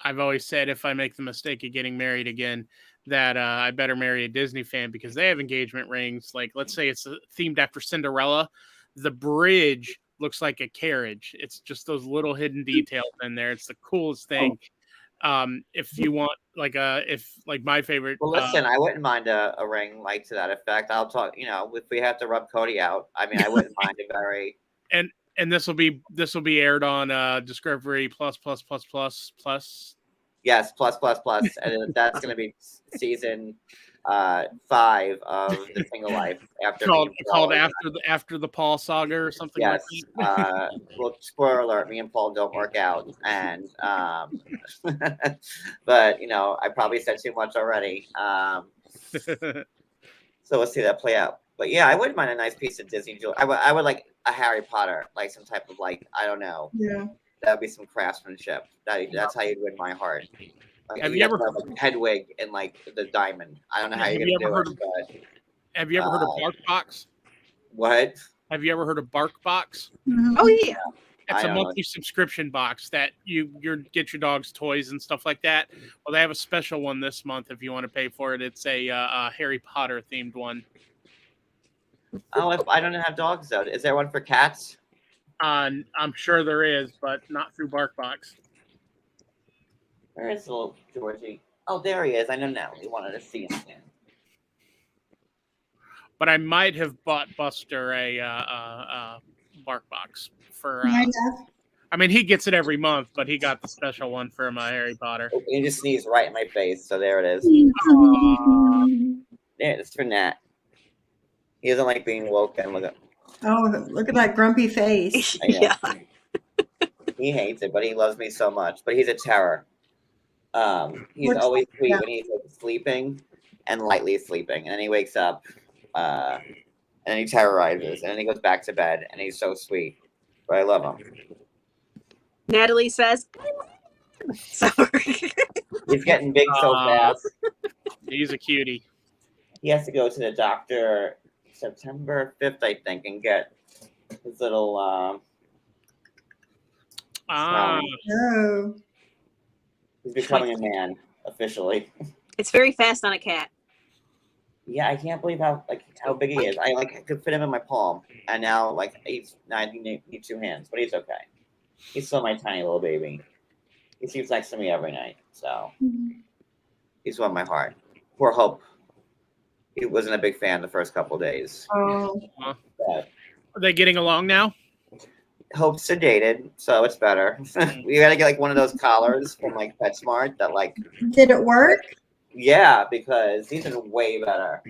I've always said if I make the mistake of getting married again, that I better marry a Disney fan because they have engagement rings. Like, let's say it's themed after Cinderella. The bridge looks like a carriage. It's just those little hidden details in there. It's the coolest thing. If you want like my favorite. Well, listen, I wouldn't mind a ring like to that effect. I'll talk, if we have to rub Cody out, I mean, I wouldn't mind a very. And this will be aired on Discovery Plus. Yes, plus, and that's going to be season 5 of The Single Life called after the Paul saga or something. Yes. Like that. Well, spoiler alert: me and Paul don't work out, and but I probably said too much already. So we'll see that play out. But yeah, I wouldn't mind a nice piece of Disney jewelry. I would like a Harry Potter, like some type of like I don't know. Yeah. That would be some craftsmanship. That's how you'd win my heart. Like, have you ever heard of Hedwig and like the diamond? I don't know how you're gonna do it. But, have you ever heard of BarkBox? What? Have you ever heard of BarkBox? Oh yeah. It's a monthly subscription box that you get your dog's toys and stuff like that. Well, they have a special one this month if you want to pay for it. It's a Harry Potter themed one. Oh, if I don't have dogs though, is there one for cats? I'm sure there is, but not through BarkBox. Where is little Georgie? Oh, there he is. I know now. We wanted to see him again. But I might have bought Buster a BarkBox for. I mean, he gets it every month, but he got the special one for my Harry Potter. He just sneezed right in my face, so there it is. There, it's for Nat. He doesn't like being woken. Look at that grumpy face. Yeah. He hates it, but he loves me so much. But he's a terror. He's always sweet when he's like, sleeping and lightly sleeping. And then he wakes up and then he terrorizes. And then he goes back to bed. And he's so sweet. But I love him. Natalie says, sorry. He's getting big so fast. He's a cutie. He has to go to the doctor September 5th, I think, and get his little No. He's becoming a man officially. It's very fast on a cat. Yeah, I can't believe how big he is. I could fit him in my palm, and now I need 2 hands, but he's okay. He's still my tiny little baby. He sleeps next to me every night, so he's won my heart. Poor Hope. he wasn't a big fan the first couple days. Oh, But Are they getting along now? Hope's sedated, so it's better. We gotta get like one of those collars from like PetSmart that like. did it work? Yeah, because he's in way better.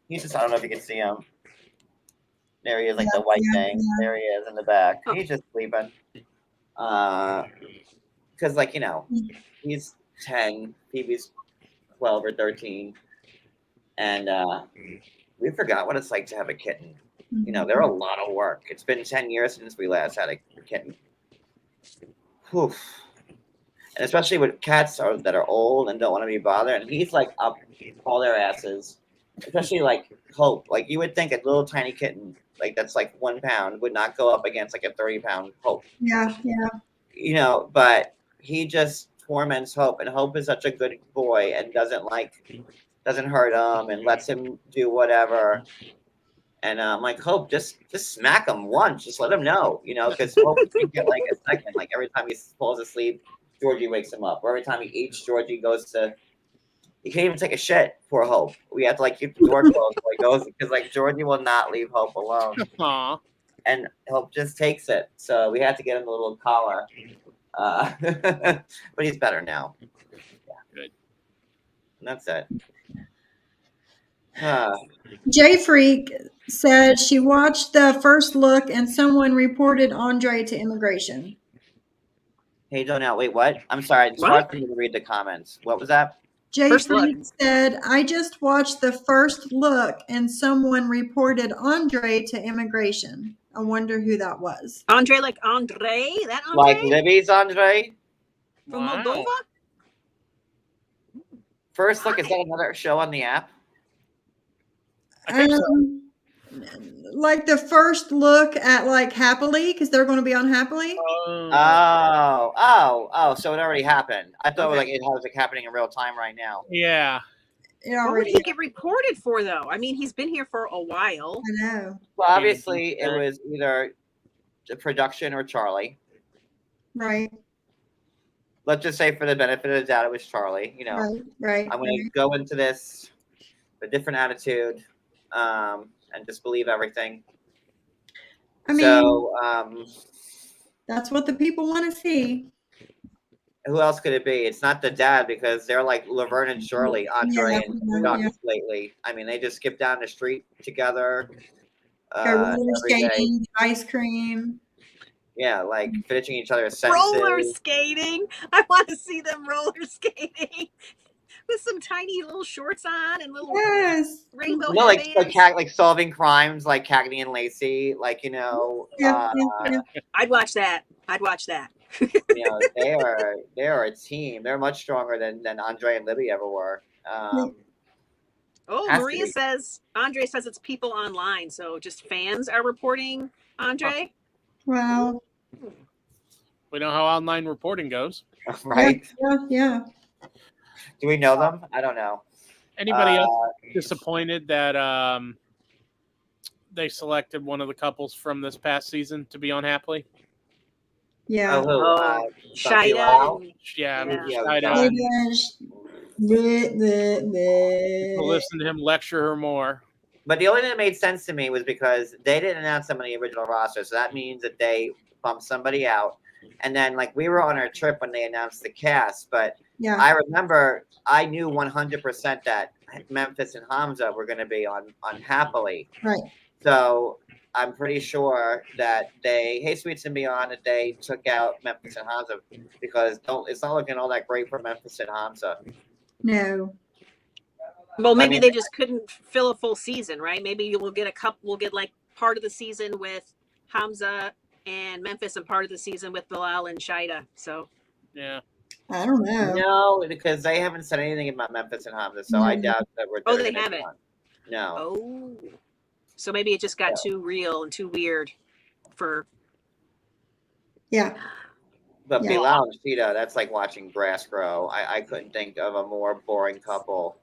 He's just, I don't know if you can see him. There he is, like the white thing. Yeah. There he is in the back. He's just sleeping. Because, like, you know, he's 10, Phoebe's 12 or 13. And we forgot what it's like to have a kitten. You know, they're a lot of work. It's been 10 years since we last had a kitten. Oof. And especially with cats that are old and don't want to be bothered. And he's like up all their asses. Especially like Hope. Like you would think a little tiny kitten, like that's like 1 pound, would not go up against like a 30-pound Hope. Yeah. You know, but he just torments Hope. And Hope is such a good boy and doesn't hurt him and lets him do whatever. And I'm like, Hope, just smack him once. Just let him know, you know, because Hope can get like a second. Like every time he falls asleep, Georgie wakes him up. Or every time he eats, Georgie goes to. He can't even take a shit. Poor Hope. We have to like keep the door closed while he goes because like Georgie will not leave Hope alone. Aw. And Hope just takes it. So we had to get him a little collar. But he's better now. Yeah. Good. And that's it. J Freak said she watched the first look and someone reported Andre to immigration. Hey, Donnell, wait, what? I'm sorry. It's hard for me to read the comments. What was that? J First Freak look. said, I just watched the first look and someone reported Andre to immigration. I wonder who that was. Andre, like Andre? That Andre? Like Libby's Andre? From Wow. Moldova? First look, is that another show on the app? I think so. Like the first look at like Happily, because they're going to be on Happily. Oh, so it already happened. I thought it was like happening in real time right now. Yeah. It What would already. he get reported for, though? I mean, he's been here for a while. I know. Well, obviously it was either the production or Charlie. Right. Let's just say for the benefit of the doubt, it was Charlie. You know, Right. I'm going to go into this with a different attitude and just believe everything. I mean, So, that's what the people want to see. who else could it be? It's not the dad because they're like Laverne and Shirley, Andre and Chuck lately. I mean, they just skip down the street together. Go roller every day. skating, ice cream. Yeah, like finishing each other's sentences. Roller skating. I want to see them roller skating with some tiny little shorts on and little rainbow No, headbands. like solving crimes, like Cagney and Lacey. Like you know, I'd watch that. you know, they are a team. They're much stronger than Andre and Libby ever were. Maria says Andre says it's people online, so just fans are reporting Andre. Wow. We know how online reporting goes. Right? Yeah. Do we know them? I don't know. Anybody else disappointed that they selected one of the couples from this past season to be on Happily? Yeah. Shida. Yeah. Shida. We'll listen to him lecture her more. But the only thing that made sense to me was because they didn't announce them on the original roster, so that means that they bumped somebody out. And then, like, we were on our trip when they announced the cast, but I remember I knew 100% that Memphis and Hamza were going to be on Happily. Right. So I'm pretty sure that Hey Sweets and Beyond, that they took out Memphis and Hamza because it's not looking all that great for Memphis and Hamza. No. Well, maybe they just couldn't fill a full season, right? Maybe we'll get like part of the season with Hamza and Memphis and part of the season with Bilal and Shida. So yeah. I don't know. No, because they haven't said anything about Memphis and Hamza, so I doubt that we're doing they haven't. No. Oh. So maybe it just got too real and too weird for But Bilal and Shida, that's like watching grass grow. I couldn't think of a more boring couple.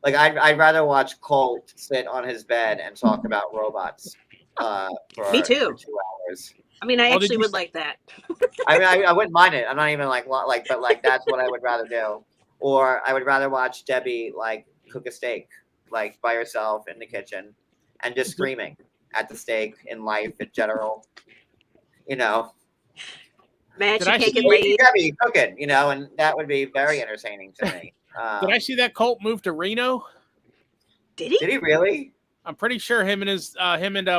Like I'd rather watch Colt sit on his bed and talk about robots. Me too. For 2 hours. I mean, I actually would like that. I mean, I wouldn't mind it. I'm not even but like that's what I would rather do. Or I would rather watch Debbie like cook a steak. like by herself in the kitchen and just screaming at the steak in life in general. You know, Mad she Did I can't get see- laid. Debbie cooking, you know, and that would be very entertaining to me. Did I see that Colt move to Reno? Did he? Did he really? I'm pretty sure him and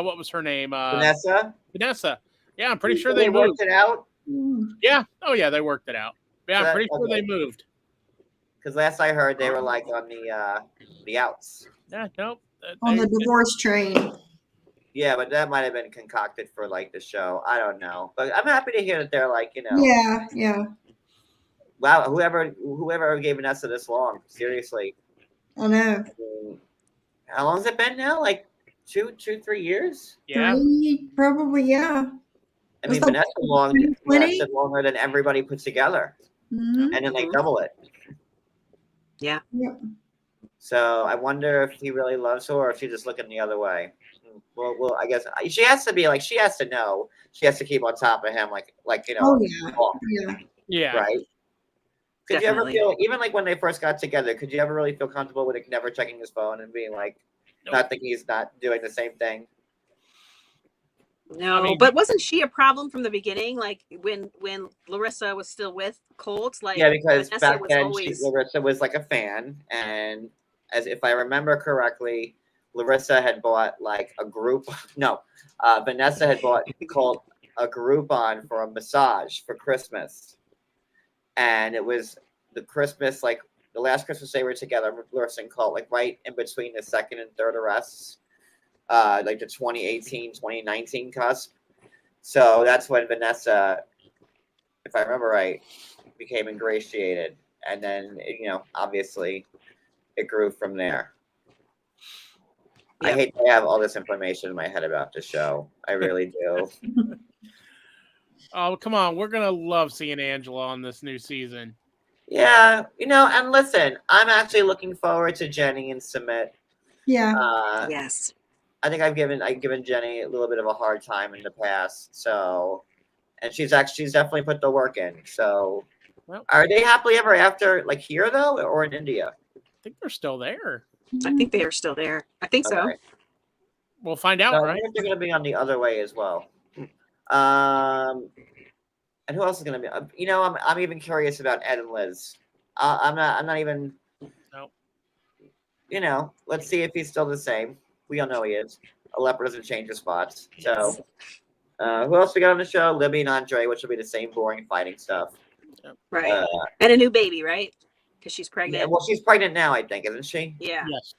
what was her name? Vanessa? Vanessa. Yeah, I'm pretty sure They they worked moved. it out? Yeah. Oh yeah, they worked it out. Yeah, I'm That- pretty sure okay. they moved. Because last I heard, they were like on the outs. Yeah, nope. On the divorce train. Yeah, but that might have been concocted for like the show. I don't know, but I'm happy to hear that they're like, you know, Yeah. wow, whoever gave Vanessa this long, seriously. I know. I mean, how long has it been now? Like 3 years? Yeah. 3, probably, yeah. I Was mean, that Vanessa 2020? lasted longer than everybody put together, Mhm. and then they double it. Yeah. Yep. So I wonder if he really loves her, or if she's just looking the other way. Well, I guess she has to be like, she has to know, she has to keep on top of him, like you know, Oh yeah. talk, Yeah. Yeah. right? Could Definitely. you ever feel, even like when they first got together, could you ever really feel comfortable with it never checking his phone and being like, Nope. not thinking he's not doing the same thing? No, I mean- but wasn't she a problem from the beginning? Like when Larissa was still with Colt? Like Yeah, because Vanessa back was then always Larissa was like a fan, and as if I remember correctly, Larissa had bought like a group. No, Vanessa had bought called a Groupon for a massage for Christmas, and it was the Christmas, like the last Christmas they were together. Larissa and Colt, like right in between the second and third arrests, like the 2018, 2019 cusp. So that's when Vanessa, if I remember right, became ingratiated, and then you know, obviously, it grew from there. I Yeah. hate to have all this information in my head about the show. I really do. Oh, come on. We're going to love seeing Angela on this new season. Yeah, you know, and listen, I'm actually looking forward to Jenny and Submit. Yeah. yes. I think I've given Jenny a little bit of a hard time in the past. So, and she's definitely put the work in. So, Well- are they happily ever after, like here though, or in India? I think they're still there. I think they are still there. I think so. Okay. We'll find out, No, I right? wonder if they're going to be on the other way as well. And who else is going to be? You know, I'm even curious about Ed and Liz. I'm not even. No. You know, let's see if he's still the same. We all know he is. A leopard doesn't change his spots. So, who else we got on the show? Libby and Andre, which will be the same boring fighting stuff. Right. And a new baby, right? Because she's Yeah, pregnant. well, she's pregnant now, I think, isn't she? Yeah, Yes.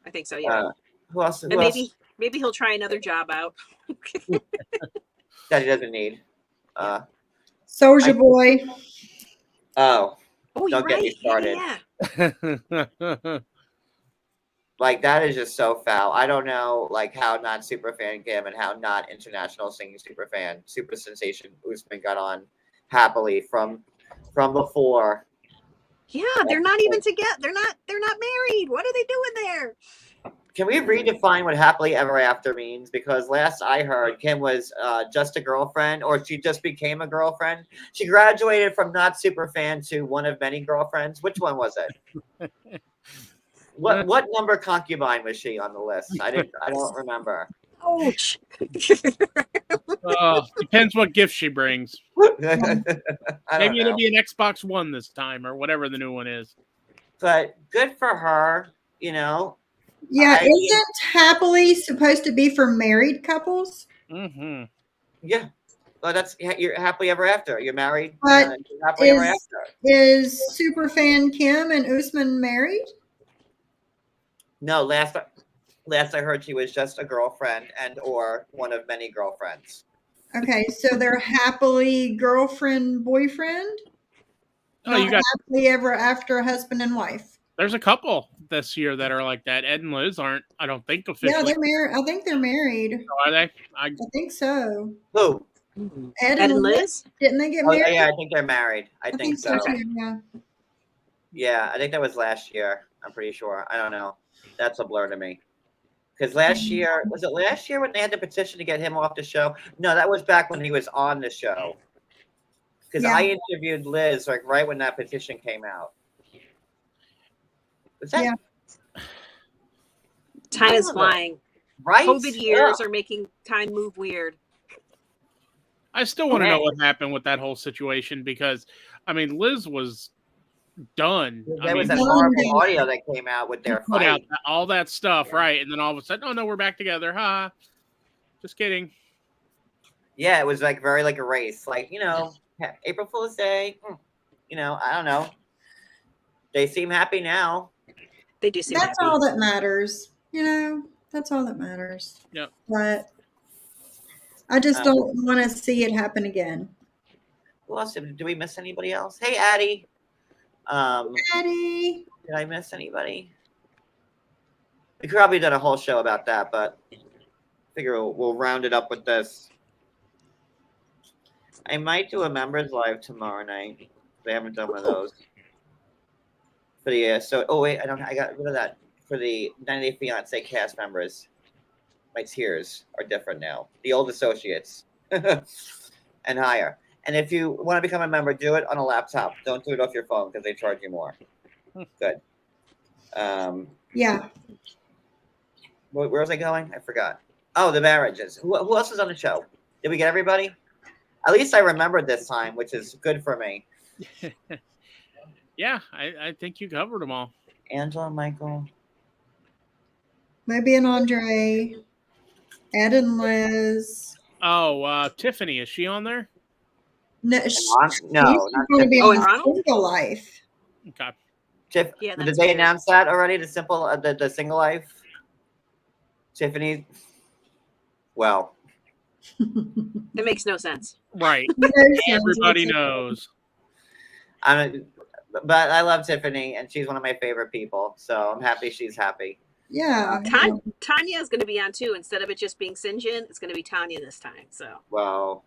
I think so. Yeah. Who else? And maybe he'll try another job out. That he doesn't need. Soldier Boy. Oh, Oh, you're Don't get right. me started. Yeah. like that is just so foul. I don't know, like how not super fan Kim and how not international singing super sensation Usman got on happily from before. Yeah, they're not even together. They're not married. What are they doing there? Can we redefine what happily ever after means? Because last I heard, Kim was just a girlfriend, or she just became a girlfriend. She graduated from not super fan to one of many girlfriends. Which one was it? What number concubine was she on the list? I don't remember. Ouch. Depends what gift she brings. I don't Maybe it'll know. be an Xbox One this time, or whatever the new one is. But good for her, you know. Yeah, isn't Happily supposed to be for married couples? Mm-hmm. Yeah. Well, you're happily ever after. You're married. But You're happily ever after. Is Superfan Kim and Usman married? No, last I heard, she was just a girlfriend or one of many girlfriends. Okay, so they're happily girlfriend, boyfriend? Oh, Not you got. happily ever after husband and wife. There's a couple this year that are like that. Ed and Liz aren't. I don't think officially. Yeah, they're married. I think they're married. Are they? I think so. Who? Ed Ed and and Liz, Liz? didn't they get Oh, married? yeah, I think they're married. I think so. too, yeah. Yeah, I think that was last year. I'm pretty sure. I don't know. That's a blur to me. Because last year, was it last year when they had the petition to get him off the show? No, that was back when he was on the show. Because Yeah. I interviewed Liz like right when that petition came out. Was that? Yeah. Time is flying. Right? COVID years are making time move weird. I still want to know what happened with that whole situation because, I mean, Liz was done. There was that horrible audio that came out with their put fight. out all that stuff, right? And then all of a sudden, oh no, we're back together. Ha! Just kidding. Yeah, it was like very like a race. Like, April Fool's Day. I don't know. They seem happy now. They do seem That's happy. all that matters. That's all that matters. Yep. But I just don't want to see it happen again. Who else? Do we miss anybody else? Hey, Addie. Addie. Did I miss anybody? We could probably done a whole show about that, but I figure we'll round it up with this. I might do a members live tomorrow night. They haven't done one of those. For the I got rid of that for the 90 Day Fiance cast members. My tiers are different now. The old associates and higher. And if you want to become a member, do it on a laptop. Don't do it off your phone because they charge you more. Good. Yeah. Where was I going? I forgot. Oh, the marriages. Who else is on the show? Did we get everybody? At least I remembered this time, which is good for me. Yeah, I think you covered them all. Angela, Michael. Maybe an Andre. Ed and Liz. Oh, Tiffany, is she on there? No, she's going to be on Single Life. Okay. Did they announce that already? The Single Life? Tiffany? Well. It makes no sense. Right. Everybody knows. But I love Tiffany, and she's one of my favorite people. So I'm happy she's happy. Yeah. Tanya is going to be on too. Instead of it just being Sinjin, it's going to be Tanya this time. So. Well.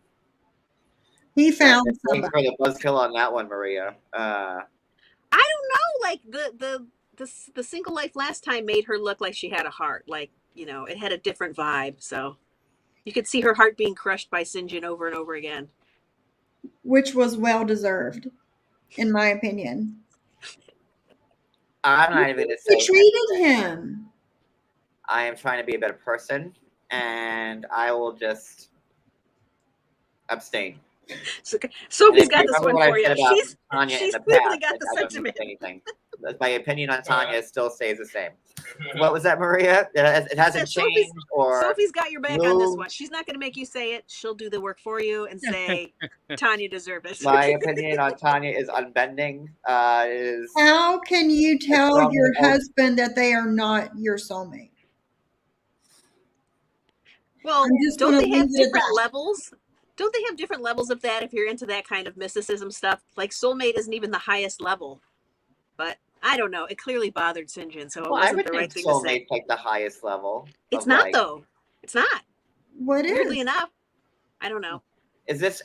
He found somebody. For the buzzkill on that one, Maria. I don't know. Like the Single Life last time made her look like she had a heart. Like, it had a different vibe. So you could see her heart being crushed by Sinjin over and over again. Which was well deserved, in my opinion. I'm not even going to say. He treated him. I am trying to be a better person, and I will just abstain. Sophie's got this one for you. She's clearly got the sentiment. My opinion on Tanya still stays the same. What was that, Maria? It hasn't changed. Sophie's got your back on this one. She's not going to make you say it. She'll do the work for you and say, Tanya deserved it. My opinion on Tanya is unbending. How can you tell your husband that they are not your soulmate? Well, don't they have different levels? Don't they have different levels of that if you're into that kind of mysticism stuff? Like soulmate isn't even the highest level. But I don't know. It clearly bothered Sinjin, so it wasn't the right thing to say. Soulmate's like the highest level. It's not though. It's not. What is? Weirdly enough, I don't know. Is this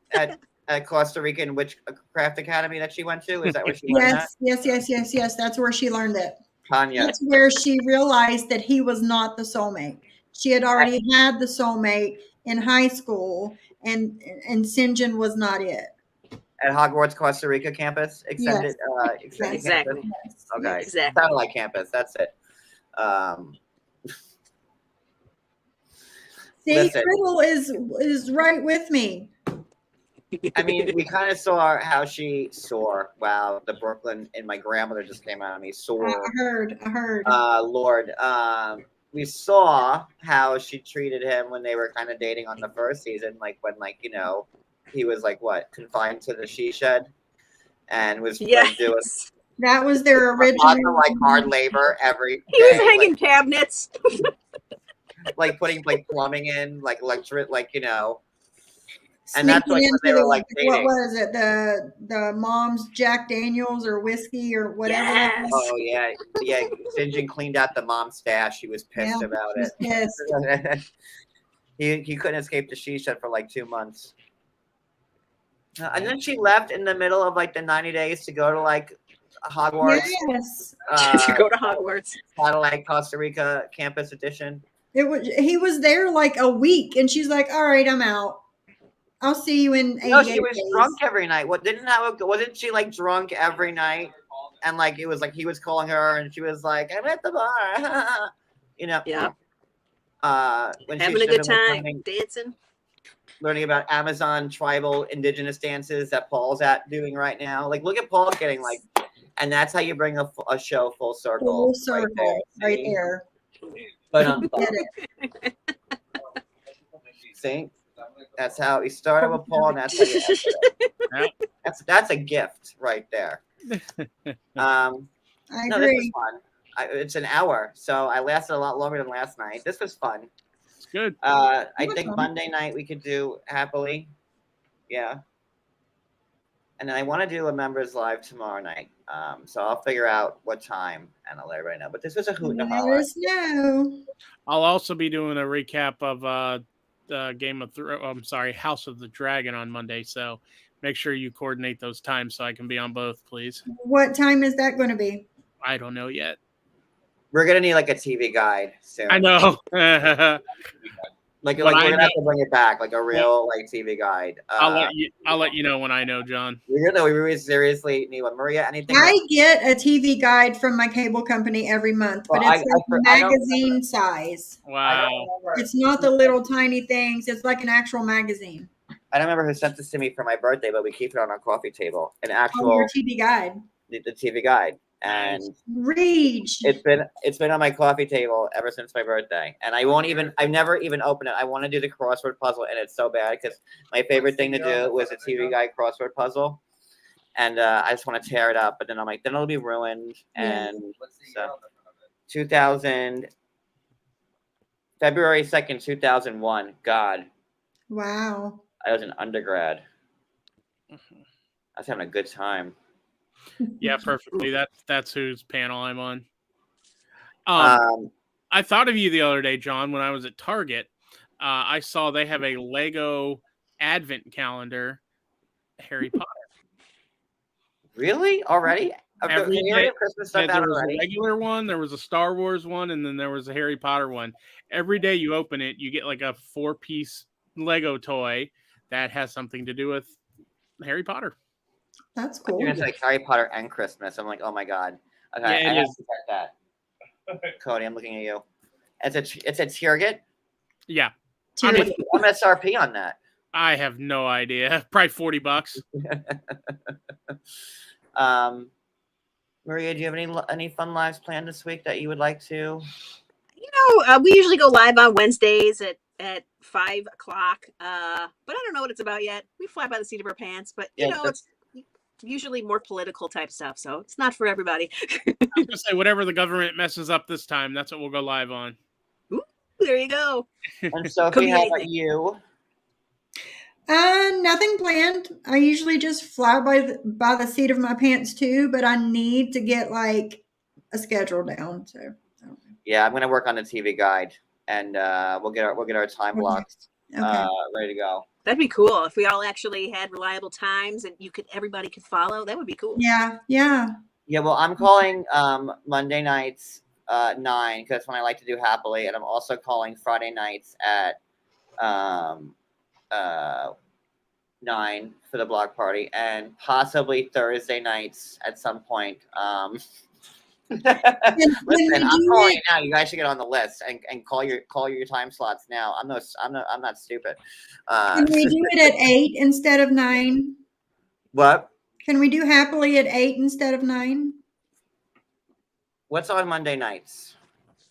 at Costa Rican Witchcraft Academy that she went to? Is that where she learned that? Yes. That's where she learned it. Tanya. That's where she realized that he was not the soulmate. She had already had the soulmate in high school, and Sinjin was not it. At Hogwarts, Costa Rica campus? Extended exactly. Campus? Okay. Exactly. Satellite campus, that's it. See, Criddle is right with me. I mean, we kind of saw how she soar. Wow, the Brooklyn and my grandmother just came out of me. Soar. I heard. Lord. We saw how she treated him when they were kind of dating on the first season, like when, he was confined to the she shed, and was doing. That was their original. Hard labor every day. He was hanging cabinets. Putting plumbing in, electric, And Sneaking that's when they were dating. What was it? The mom's Jack Daniels or whiskey or whatever. Yes. Oh yeah. Sinjin cleaned out the mom's stash. He was pissed about it. Pissed. he couldn't escape the she shed for 2 months. And then she left in the middle of the 90 days to go to Hogwarts. Yes. To go to Hogwarts. Satellite Costa Rica campus edition. He was there a week, and she's like, "All right, I'm out. I'll see you in 88 No, she was days." drunk every night. Wasn't she drunk every night and like it was like he was calling her, and she was like, "I'm at the bar," you know. Yeah. When Having a good time, dancing. Learning about Amazon tribal indigenous dances that Paul's doing right now. Like, look at Paul getting like, and that's how you bring a show full circle. Full circle, right there. But see, that's how he started with Paul, and that's how you end it. That's a gift right there. I no, agree. this was fun. It's an hour, so I lasted a lot longer than last night. This was fun. It's good. I think Monday night we could do Happily. Yeah. And then I want to do a members live tomorrow night. So I'll figure out what time and I'll let everybody know. But this was a hoot and a holler. Let us know. I'll also be doing a recap of House of the Dragon on Monday. So make sure you coordinate those times so I can be on both, please. What time is that going to be? I don't know yet. We're gonna need like a TV guide soon. I know. Like we're gonna have to bring it back, like a real like TV guide. I'll let you know when I know, John. We really seriously need one. Maria, anything? I get a TV guide from my cable company every month, but it's like magazine size. Wow. It's not the little tiny things. It's like an actual magazine. I don't remember who sent this to me for my birthday, but we keep it on our coffee table. An actual your TV guide. The TV guide. And Reach. It's been on my coffee table ever since my birthday, and I've never even opened it. I want to do the crossword puzzle, and it's so bad because my favorite thing to do was a TV guide crossword puzzle, and I just want to tear it up. But then I'm like, then it'll be ruined. And so, 2000 February 2nd, 2001. God. Wow. I was an undergrad. I was having a good time. Yeah, perfectly. That's whose panel I'm on. I thought of you the other day, John, when I was at Target. I saw they have a Lego Advent calendar, Harry Potter. Really? Already? Every day, Christmas stuff there out was already? a regular one, there was a Star Wars one, and then there was a Harry Potter one. Every day you open it, you get like a 4-piece Lego toy that has something to do with Harry Potter. That's cool. You're gonna say like Harry Potter and Christmas. I'm like, oh my god. Okay, Yeah, I have to check that. Cody, I'm looking at you. It's a Target. Yeah. What's the MSRP on that? I have no idea. Probably $40. Maria, do you have any fun lives planned this week that you would like to? We usually go live on Wednesdays at 5 o'clock. But I don't know what it's about yet. We fly by the seat of our pants, but it's usually more political type stuff, so it's not for everybody. I was gonna say whatever the government messes up this time, that's what we'll go live on. Ooh, there you go. And Sophie, how about you? Nothing planned. I usually just fly by the seat of my pants too, but I need to get like a schedule down. So yeah, I'm gonna work on the TV guide, and we'll get our time blocks ready to go. That'd be cool if we all actually had reliable times and everybody could follow. That would be cool. Yeah. Well, I'm calling Monday nights 9 because that's when I like to do Happily, and I'm also calling Friday nights at 9 for the block party, and possibly Thursday nights at some point. Listen, I'm calling it now. You guys should get on the list and call your time slots now. I'm not stupid. Can we do it at 8 instead of 9? What? Can we do Happily at 8 instead of 9? What's on Monday nights?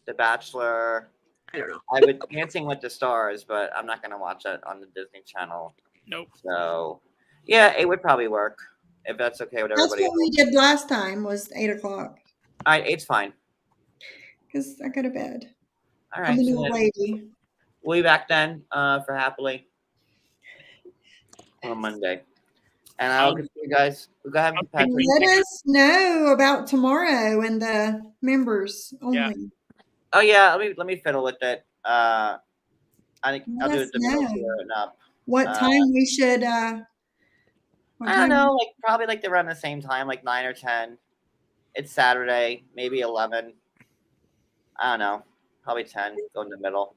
The Bachelor. I don't know. I would Dancing with the Stars, but I'm not gonna watch that on the Disney Channel. Nope. So, yeah, it would probably work if that's okay with everybody. That's what we did last time. Was 8 o'clock. All right, 8's fine. Because I go to bed. All right. I'm a little lady. We'll be back then for Happily on Monday. And I'll get you guys. Go ahead. Let us know about tomorrow and the members only. Yeah. Oh yeah, let me fiddle with it. I think I'll do it the middle here and up. What time we should? I don't know, like probably like around the same time, like 9 or 10. It's Saturday, maybe 11. I don't know, probably 10. Go in the middle.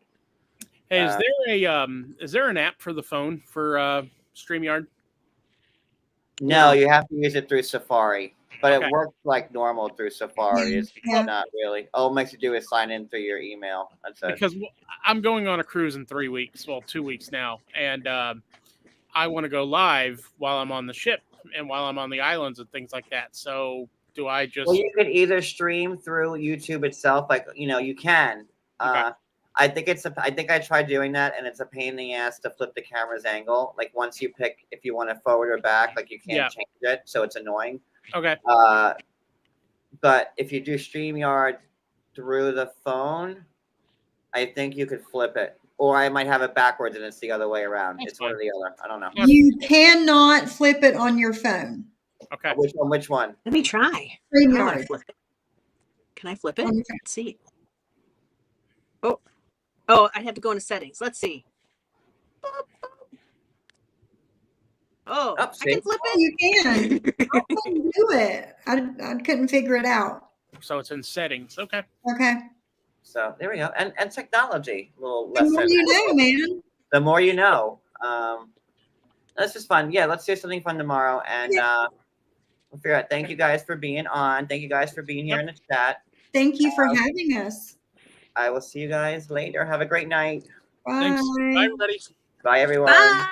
Hey, is there an app for the phone for StreamYard? No, you have to use it through Safari. But Okay. it works like normal through Safari. Yeah, It's yeah. not really. All it makes you do is sign in through your email. That's it. Because I'm going on a cruise in 3 weeks, well, 2 weeks now, and I want to go live while I'm on the ship and while I'm on the islands and things like that. So do I just? Well, you could either stream through YouTube itself, like you can. Okay. I think I tried doing that, and it's a pain in the ass to flip the camera's angle. Like once you pick if you want to forward or back, like you can't change it, so it's annoying. Okay. But if you do StreamYard through the phone, I think you could flip it. Or I might have it backwards and it's the other way around. That's it's one or the other. I don't know. You cannot flip it on your phone. Okay. Which one? Let me try. StreamYard. I wanna flip it. Can I flip it? Okay. Let's see. Oh, I have to go into settings. Let's see. Oh, I can flip it. You can. I couldn't do it. I couldn't figure it out. So it's in settings. Okay. Okay. So there we go. And technology, little The lesson. more you know, man. The more you know. This is fun. Yeah, let's do something fun tomorrow. And we'll figure out. Thank you guys for being on. Thank you guys for being here in the chat. Thank you for having us. I will see you guys later. Have a great night. Bye. Thanks. Bye, everybody. Bye, everyone. Bye.